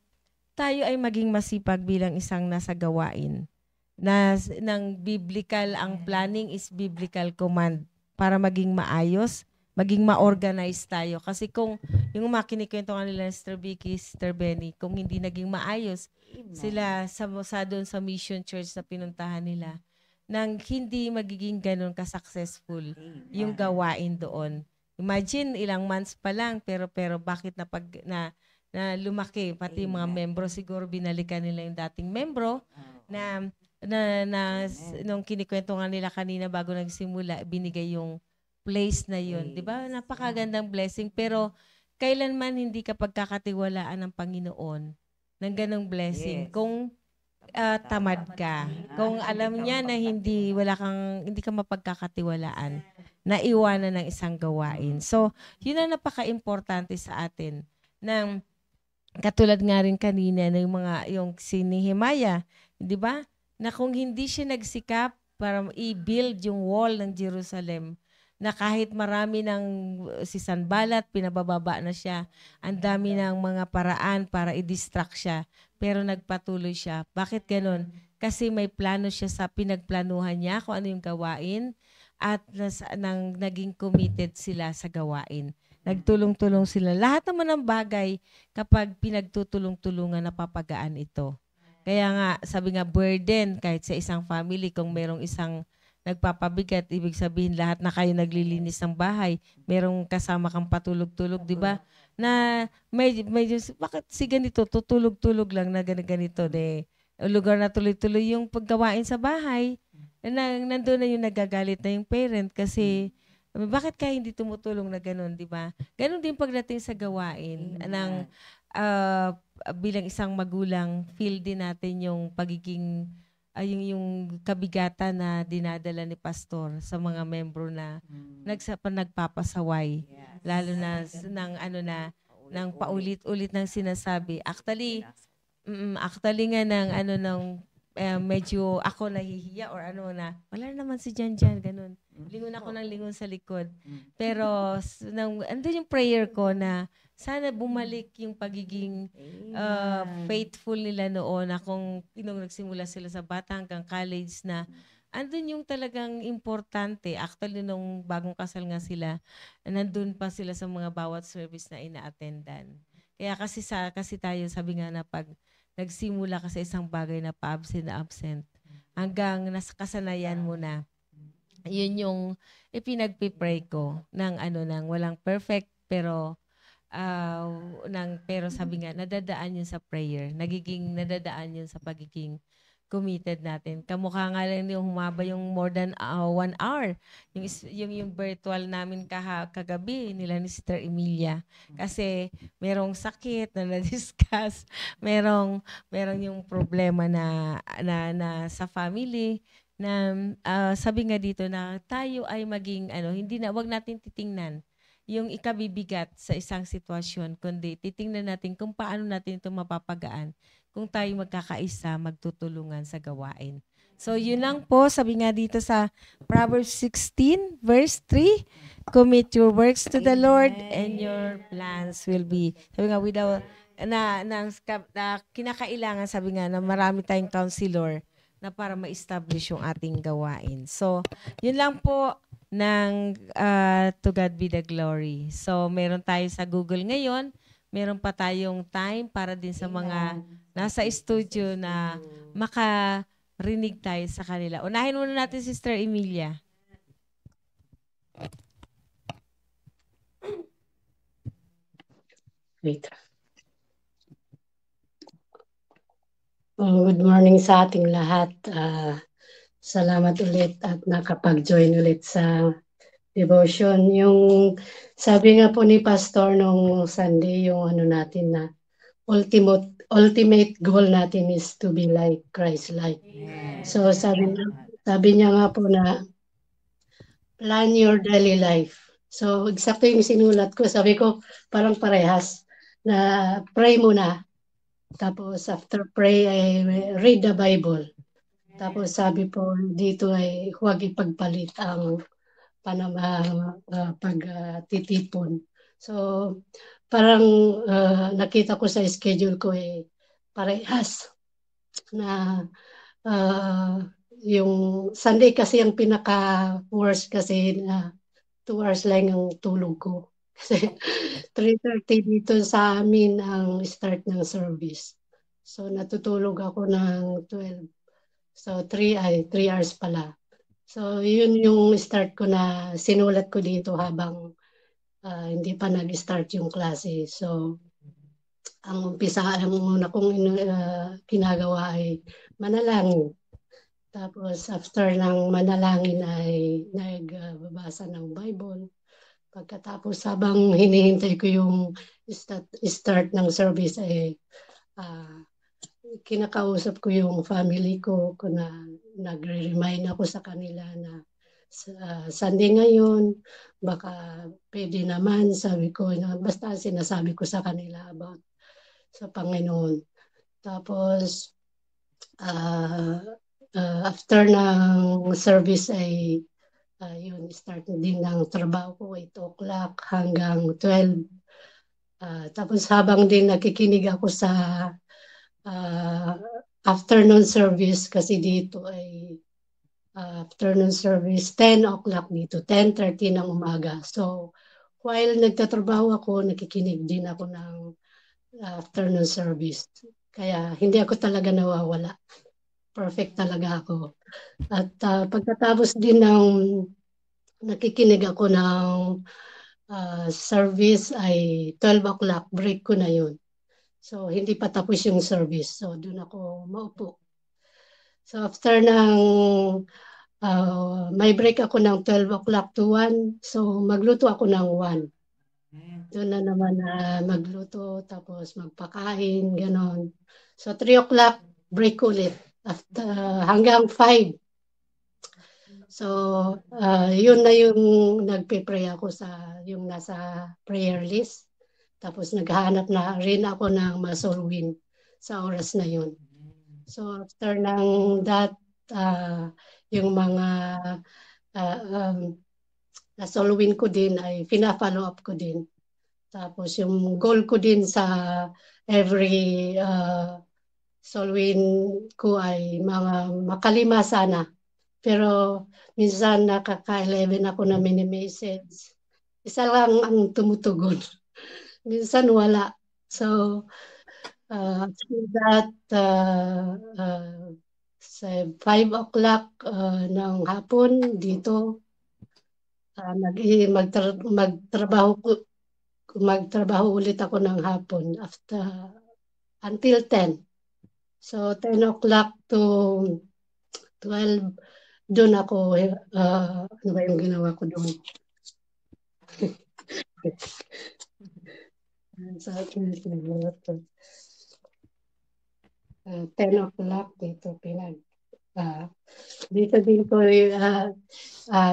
tayo ay maging masipag bilang isang nasa gawain. Ng biblical, ang planning is biblical command para maging maayos, maging ma-organize tayo. Kasi kung yung mga kinikwento nga nila Sister Vicky, Sister Benny, kung hindi naging maayos, sila sa doon sa mission church na pinuntahan nila, nang hindi magiging ganun ka-successful yung gawain doon. Imagine, ilang months pa lang, pero bakit na lumaki, pati yung mga membro, siguro binalikan nila yung dating membro na nung kinikwento nga nila kanina bago nagsimula, binigay yung place na yun. Di ba? Napakagandang blessing. Pero kailanman hindi ka pagkakatiwalaan ng Panginoon ng ganong blessing. Kung tamad ka. Kung alam niya na hindi ka mapagkakatiwalaan, na iwanan ng isang gawain. So, yun ang napaka-importante sa atin. Nang katulad nga rin kanina ng yung si Nehemiah, di ba? Na kung hindi siya nagsikap para i-build yung wall ng Jerusalem, na kahit marami ng si Sanballat, pinabababa na siya, ang dami ng mga paraan para i-distract siya, pero nagpatuloy siya. Bakit ganun? Kasi may plano siya sa pinagplanuhan niya kung ano yung gawain at naging committed sila sa gawain. Nagtulong-tulong sila. Lahat naman ng bagay kapag pinagtutulong-tulungan, napapagaan ito. Kaya nga, sabi nga, burden kahit sa isang family, kung merong isang nagpapabigat, ibig sabihin lahat na kayo naglilinis ng bahay, merong kasama kang patulog-tulog, di ba? Na medyo, bakit si ganito, tutulog-tulog lang na ganito, lugar na tuloy-tuloy yung paggawain sa bahay, nandun na yung nagagalit na yung parent kasi bakit kaya hindi tumutulong na ganun, di ba? Ganun din pagdating sa gawain ng bilang isang magulang, feel din natin yung pagiging yung kabigatan na dinadala ni pastor sa mga membro na nagpapasaway, lalo na ng paulit-ulit ng sinasabi. Actually nga ng medyo ako nahihiya or wala naman si Jan, ganun. Lingon ako ng lingon sa likod. Pero andun yung prayer ko na sana bumalik yung pagiging faithful nila noon na kung nagsimula sila sa bata hanggang college na andun yung talagang importante. Actually, nung bagong kasal nga sila, nandun pa sila sa mga bawat service na ina-attendan. Kaya kasi tayo, sabi nga na pag nagsimula ka sa isang bagay na absent hanggang nasa kasanayan mo na, yun yung ipinagpipray ko ng walang perfect pero sabi nga nadadaan yun sa prayer, nadadaan yun sa pagiging committed natin. Kamukha nga lang yung humaba yung more than 1 hour. Yung virtual namin kagabi nila ni Sister Emilia. Kasi merong sakit na na-discuss. Merong yung problema na sa family na sabi nga dito na tayo ay maging wag natin titingnan yung ikabibigat sa isang sitwasyon, kundi titingnan natin kung paano natin ito mapapagaan kung tayo magkakaisa, magtutulungan sa gawain. So, yun lang po. Sabi nga dito sa Proverbs 16, verse 3, commit your works to the Lord and your plans will be. Sabi nga, kinakailangan, sabi nga, na marami tayong counselor na para ma-establish yung ating gawain. So, yun lang po ng To God be the glory. So, meron tayo sa Google ngayon. Meron pa tayong time para din sa mga nasa studio na makarinig tayo sa kanila. Unahin muna natin si Sister Emilia. Wait. Good morning sa ating lahat. Salamat ulit at nakapag-join ulit sa devotion. Yung sabi nga po ni Pastor nung Sunday, yung natin na ultimate goal natin is to be like Christ-like. So sabi niya nga po na plan your daily life. So eksakto yung sinulat ko. Sabi ko parang parehas na pray muna. Tapos after pray, I read the Bible. Tapos sabi po dito ay huwag ipagpalit ang pagtitipon. So, parang nakita ko sa schedule ko parehas na yung Sunday kasi ang pinaka-worst kasi na 2 hours lang yung tulog ko. Kasi 3:30 dito sa amin ang start ng service. So, natutulog ako ng 12. So, 3 hours pala. So, yun yung start ko na sinulat ko dito habang hindi pa nag-start yung klase. So, ang una kong ginagawa ay manalangin. Tapos, after ng manalangin ay nagbabasa ng Bible. Pagkatapos, habang hinihintay ko yung start ng service ay kinakausap ko yung family ko na nagre-remind ako sa kanila na Sunday ngayon, baka pwede naman, sabi ko, basta sinasabi ko sa kanila about sa Panginoon. Tapos, after ng service ay yun, start din ng trabaho ko, 8 o'clock hanggang 12. Tapos habang din nakikinig ako sa afternoon service kasi dito ay afternoon service 10 o'clock dito, 10:30 ng umaga. So, while nagtatrabaho ako, nakikinig din ako ng afternoon service. Kaya hindi ako talaga nawawala. Perfect talaga ako. At pagkatapos din ng nakikinig ako ng service ay 12 o'clock, break ko na yun. So, hindi pa tapos yung service. So, doon ako maupo. So, after ng may break ako ng 12 o'clock to 1. So, magluto ako ng 1. Doon na naman magluto, tapos magpakain, ganon. So, 3 o'clock, break ulit. After, hanggang 5. So, yun na yung nagpe-pray ako sa yung nasa prayer list. Tapos naghahanap na rin ako ng masolwin sa oras na yun. So, after ng that, yung mga nasolwin ko din ay pina-follow up ko din. Tapos yung goal ko din sa every solwin ko ay mga makalima sana. Pero minsan nakaka-11 ako na mini-message. Isa lang ang tumutugon. Minsan wala. So, after that, sa 5 o'clock ng hapon dito, magtrabaho ulit ako ng hapon until 10. So, 10 o'clock to 12, doon ako, ano ba yung ginawa ko doon? Sa akin, 10 o'clock dito, dito din ko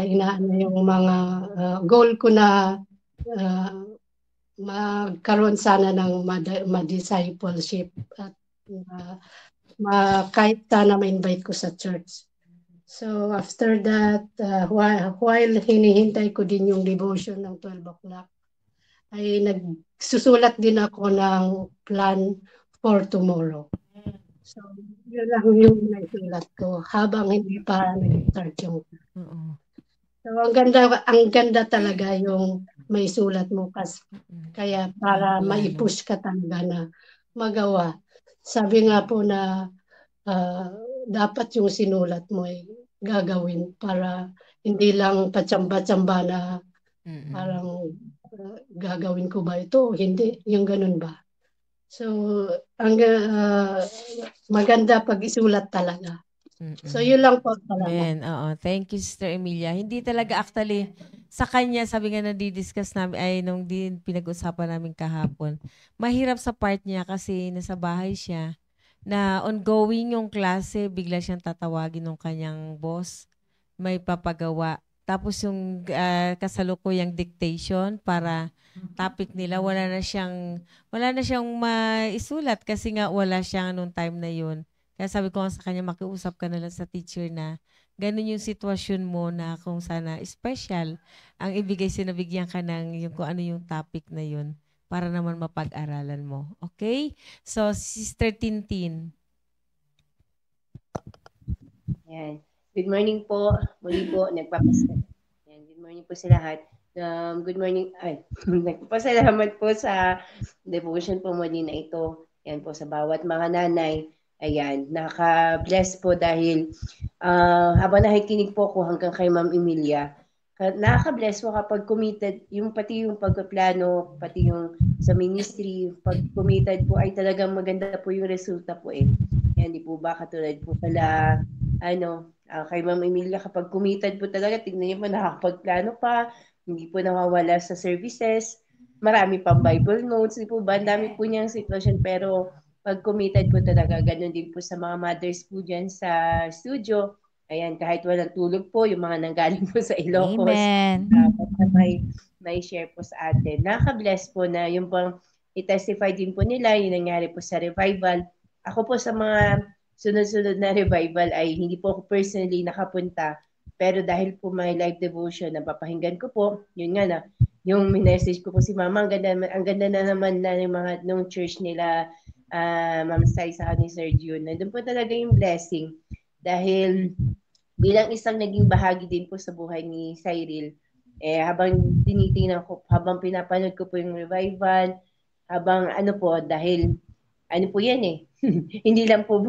inaano yung mga goal ko na magkaroon sana ng ma-discipleship at kahit sana ma-invite ko sa church. So after that, while hinihintay ko din yung devotion ng 12 o'clock, ay nagsusulat din ako ng plan for tomorrow. So, yun lang yung naisulat ko habang hindi pa nag-start yung. So, ang ganda talaga yung may sulat mo kaya para maipush ka talaga na magawa. Sabi nga po na dapat yung sinulat mo ay gagawin para hindi lang patsamba-tsamba na parang gagawin ko ba ito? Hindi, yung ganun ba? So, maganda pag isulat talaga. So, yun lang po talaga. Amen. Oo. Thank you, Sister Emilia. Hindi talaga actually, sa kanya, sabi nga na di-discuss namin, ay nung pinag-usapan namin kahapon, mahirap sa part niya kasi nasa bahay siya, na ongoing yung klase, bigla siyang tatawagin ng kanyang boss, may papagawa. Tapos yung kasalukuyang dictation para topic nila, wala na siyang maisulat kasi nga wala siyang nung time na yun Kaya sabi ko nga sa kanya, makiusap ka na lang sa teacher na ganun yung sitwasyon mo na kung sana special ang ibigay, sinabigyan ka ng yung kung ano yung topic na yun para naman mapag-aralan mo. Okay? So, Sister Tintin. Yan. Good morning po. Muli po, nagpapasalamat. Yan. Good morning po sa lahat. Good morning. Ay, nagpapasalamat po sa devotion po muli na ito. Yan po sa bawat mga nanay. Ayan, naka-bless po dahil habang nakikinig po ako hanggang kay Ma'am Emilia, nakaka-bless po kapag committed, yung pati yung pagpaplano, pati yung sa ministry, pag committed po ay talagang maganda po yung resulta po eh. Yan, di po ba katulad po pala, kay Ma'am Emilia, kapag committed po talaga, tignan niyo po, nakakapagplano pa, hindi po nawawala sa services, marami pang Bible notes, di po ba, ang dami po niyang sitwasyon, pero pag committed po talaga, ganun din po sa mga mothers po dyan sa studio. Ayan, kahit walang tulog po, yung mga nanggaling po sa Ilocos. Amen. May share po sa atin. Nakaka-bless po na yung pang i-testify din po nila, yung nangyari po sa revival. Ako po sa mga sunod-sunod na revival ay hindi po ako personally nakapunta. Pero dahil po may live devotion na papahinggan ko po, yun nga na, yung message ko po si Mama, ang ganda na naman na yung mga nung church nila, Ma'am Sai sa ni Sir June. Nandun po talaga yung blessing dahil bilang isang naging bahagi din po sa buhay ni Cyril, habang tinitingnan ko, habang pinapanood ko po yung revival, habang dahil po yan eh. hindi lang po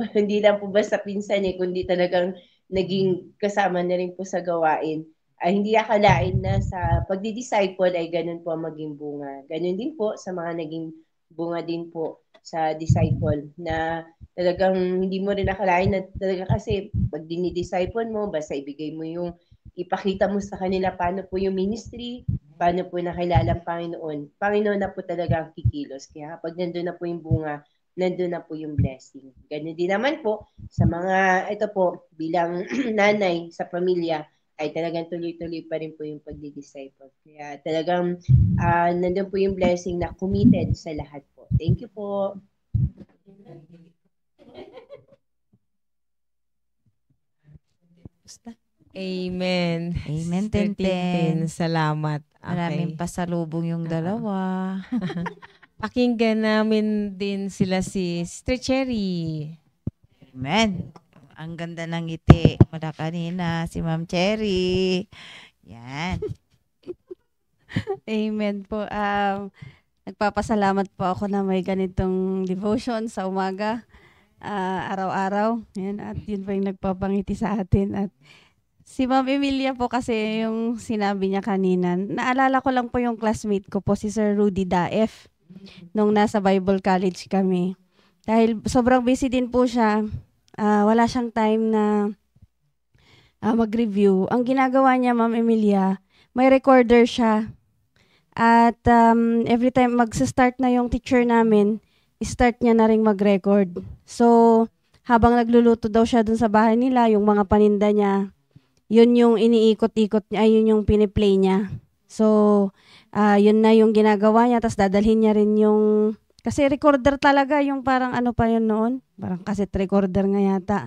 basta pinsan eh, kundi talagang naging kasama na rin po sa gawain. Hindi akalain na sa pagdi-disciple ay ganun po ang maging bunga. Ganun din po sa mga naging bunga din po sa disciple na talagang hindi mo rin akalain na talaga kasi pag dinidisciple mo, basta ibigay mo yung, ipakita mo sa kanila paano po yung ministry, paano po nakilala ang Panginoon. Panginoon na po talaga ang kikilos. Kaya kapag nandun na po yung bunga, nandun na po yung blessing. Ganun din naman po sa mga, ito po, bilang nanay sa pamilya, ay talagang tuloy-tuloy pa rin po yung pagdi-disciple. Kaya talagang nandun po yung blessing na committed sa lahat po. Thank you po. Amen. Amen, Sister Tintin. Salamat. Maraming pasalubong yung dalawa. Pakinggan namin din sila si Sister Cherry. Amen. Ang ganda ng ngiti mula kanina, si Ma'am Cherry. Yan. Amen po. Nagpapasalamat po ako na may ganitong devotion sa umaga, araw-araw. Yan, at yun po yung nagpapangiti sa atin. At si Ma'am Emilia po kasi yung sinabi niya kanina, naalala ko lang po yung classmate ko po, si Sir Rudy Daef, nung nasa Bible College kami. Dahil sobrang busy din po siya, wala siyang time na mag-review. Ang ginagawa niya, Ma'am Emilia, may recorder siya. At every time magsa-start na yung teacher namin, start niya na rin mag-record. So, habang nagluluto daw siya dun sa bahay nila, yung mga paninda niya, yun yung iniikot-ikot niya, yun yung piniplay niya. So, yun na yung ginagawa niya, tapos dadalhin niya rin yung, kasi recorder talaga, yung parang ano pa yun noon, parang cassette recorder nga yata.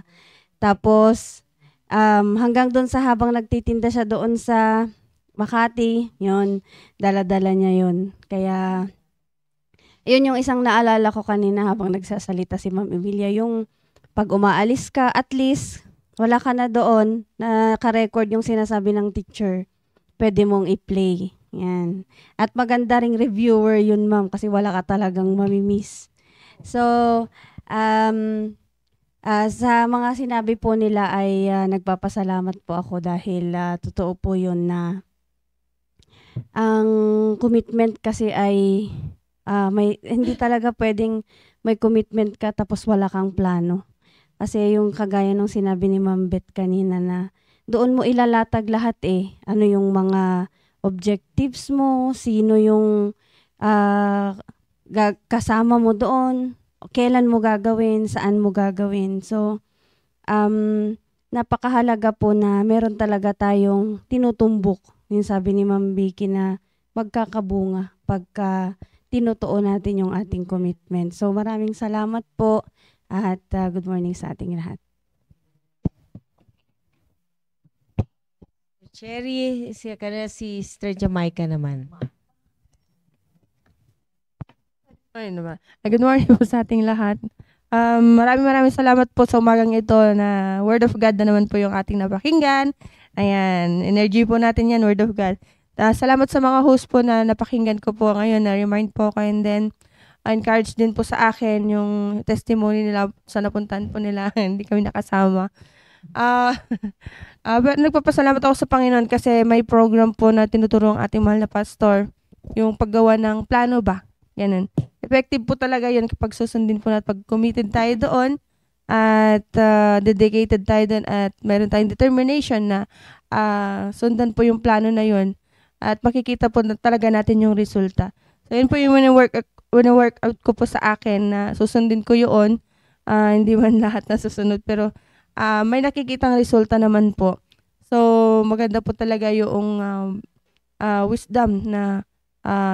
Tapos, hanggang dun sa habang nagtitinda siya doon sa Makati, yun, dala-dala niya yun. Kaya, yun yung isang naalala ko kanina habang nagsasalita si Ma'am Emilia, yung pag umaalis ka, at least, wala ka na doon, naka-record yung sinasabi ng teacher, pwede mong i-play. Yan. At maganda ring reviewer yun, ma'am, kasi wala ka talagang mamimiss. So, sa mga sinabi po nila ay nagpapasalamat po ako dahil totoo po yun na ang commitment kasi ay hindi talaga pwedeng may commitment ka tapos wala kang plano. Kasi yung kagaya nung sinabi ni Ma'am Beth kanina na doon mo ilalatag lahat ano yung mga objectives mo, sino yung kasama mo doon, kailan mo gagawin, saan mo gagawin. So, napakahalaga po na meron talaga tayong tinutumbok. Yung sabi ni Ma'am Vicky na magkakabunga pagka tinutuon natin yung ating commitment. So maraming salamat po At good morning sa ating lahat. Cherry, si Sister Jamaica naman. Good morning po sa ating lahat. Maraming salamat po sa umagang ito na Word of God na naman po yung ating napakinggan. Ayan, energy po natin yan, Word of God. Salamat sa mga host po na napakinggan ko po ngayon, na-remind po ako, and then encourage din po sa akin yung testimony nila sa napuntahan po nila. Hindi kami nakasama. Nagpapasalamat ako sa Panginoon kasi may program po na tinuturo ang ating mahal na pastor, yung paggawa ng plano ba. Ganun. Effective po talaga yun kapag susundin po natin, pag committed tayo doon at dedicated tayo doon at meron tayong determination na sundan po yung plano na yun at makikita po na talaga natin yung resulta. So yun po yung work out ko po sa akin na susundin ko yun. Hindi man lahat na susunod pero may nakikitang resulta naman po. So maganda po talaga yung wisdom na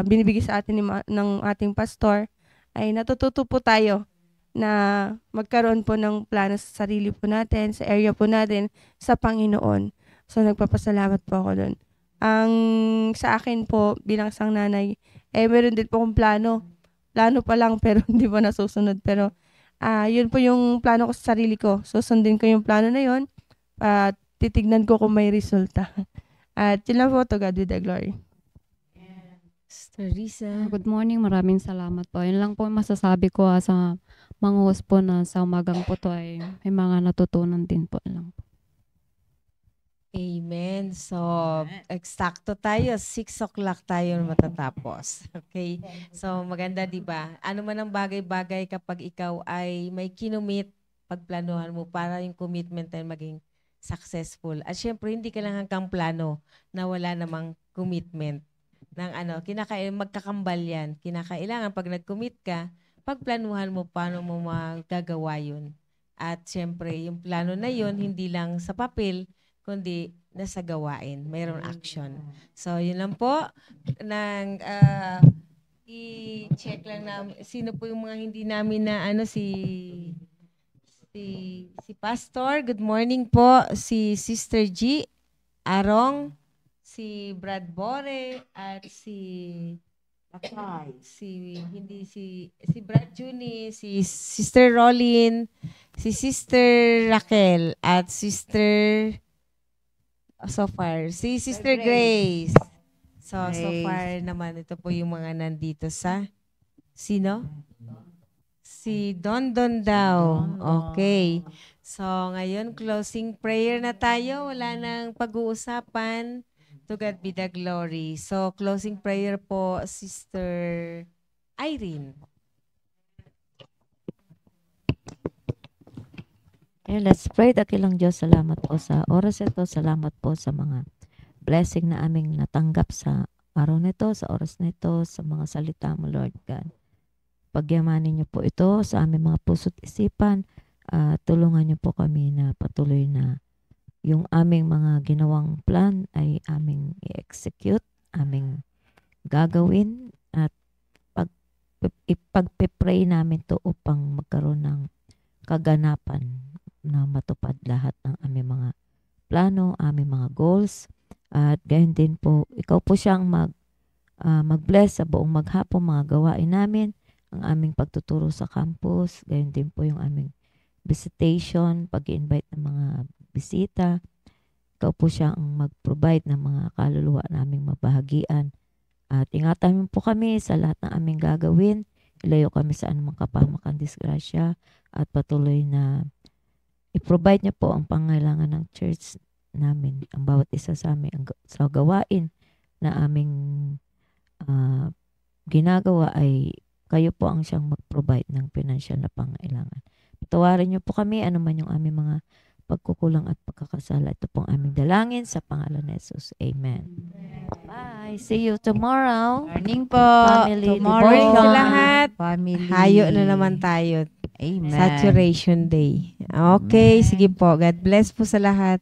binibigay sa atin ng ating pastor, ay natututo po tayo na magkaroon po ng plano sa sarili po natin, sa area po natin, sa Panginoon. So nagpapasalamat po ako doon. Ang sa akin po bilang isang nanay, meron din po akong plano. Plano pa lang pero hindi po nasusunod. Pero yun po yung plano ko sa sarili ko. Susundin ko yung plano na yun at titignan ko kung may resulta. At yun lang po, to God be the glory. Risa. Good morning, maraming salamat po. Yun lang po masasabi ko sa mga host po na sa umagang po to ay may mga natutunan din po lang po. Amen. So, eksakto tayo. 6 o'clock tayo matatapos. Okay? So, maganda, di ba? Ano man ang bagay-bagay kapag ikaw ay may kinumit, pagplanuhan mo para yung commitment ay maging successful. At syempre, hindi ka lang hanggang plano na wala namang commitment. Magkakambal yan. Kinakailangan pag nag-commit ka, pagplanuhan mo paano mo magagawa yun. At syempre, yung plano na yun, hindi lang sa papel, kundi nasa gawain. Mayroon action. So, yun lang po. I-check lang namin. Sino po yung mga hindi namin na si Pastor. Good morning po. Si Sister G. Arong. Si Brad Bore at si Brad Juni, si Sister Rolin, si Sister Raquel at Sister Sister Grace. So far naman ito po yung mga nandito sa sino? Si Don daw. Okay. So ngayon closing prayer na tayo, wala nang pag-uusapan. To God be the glory. So, closing prayer po, Sister Irene. Let's pray. Dakilang Diyos, salamat po sa oras ito. Salamat po sa mga blessing na aming natanggap sa araw nito, sa oras nito, sa mga salita mo, Lord God. Pagyamanin niyo po ito sa aming mga puso't isipan. Tulungan niyo po kami na patuloy na yung aming mga ginawang plan ay aming i-execute, aming gagawin at ipagpipray namin to upang magkaroon ng kaganapan na matupad lahat ng aming mga plano, aming mga goals. At gayon din po, ikaw po siyang mag-bless sa buong maghapon mga gawain namin, ang aming pagtuturo sa campus, gayon din po yung aming visitation, pag-invite ng mga bisita. Ikaw po siya ang mag-provide ng mga kaluluwa naming mabahagian. At ingatan mo po kami sa lahat ng aming gagawin. Ilayo kami sa anumang kapahamakan, disgrasya. At patuloy na i-provide niya po ang pangailangan ng church namin. Ang bawat isa sa amin sa gawain na aming ginagawa ay kayo po ang siyang mag-provide ng financial na pangailangan. Patawarin niyo po kami anuman yung aming mga pagkukulang at pagkakasala. Ito pong aming dalangin sa pangalan ni Jesus. Amen. Bye. See you tomorrow. Morning po. Family. Morning sa lahat. Family. Hayo na naman tayo. Amen. Saturation Day. Okay, sige po. God bless po sa lahat.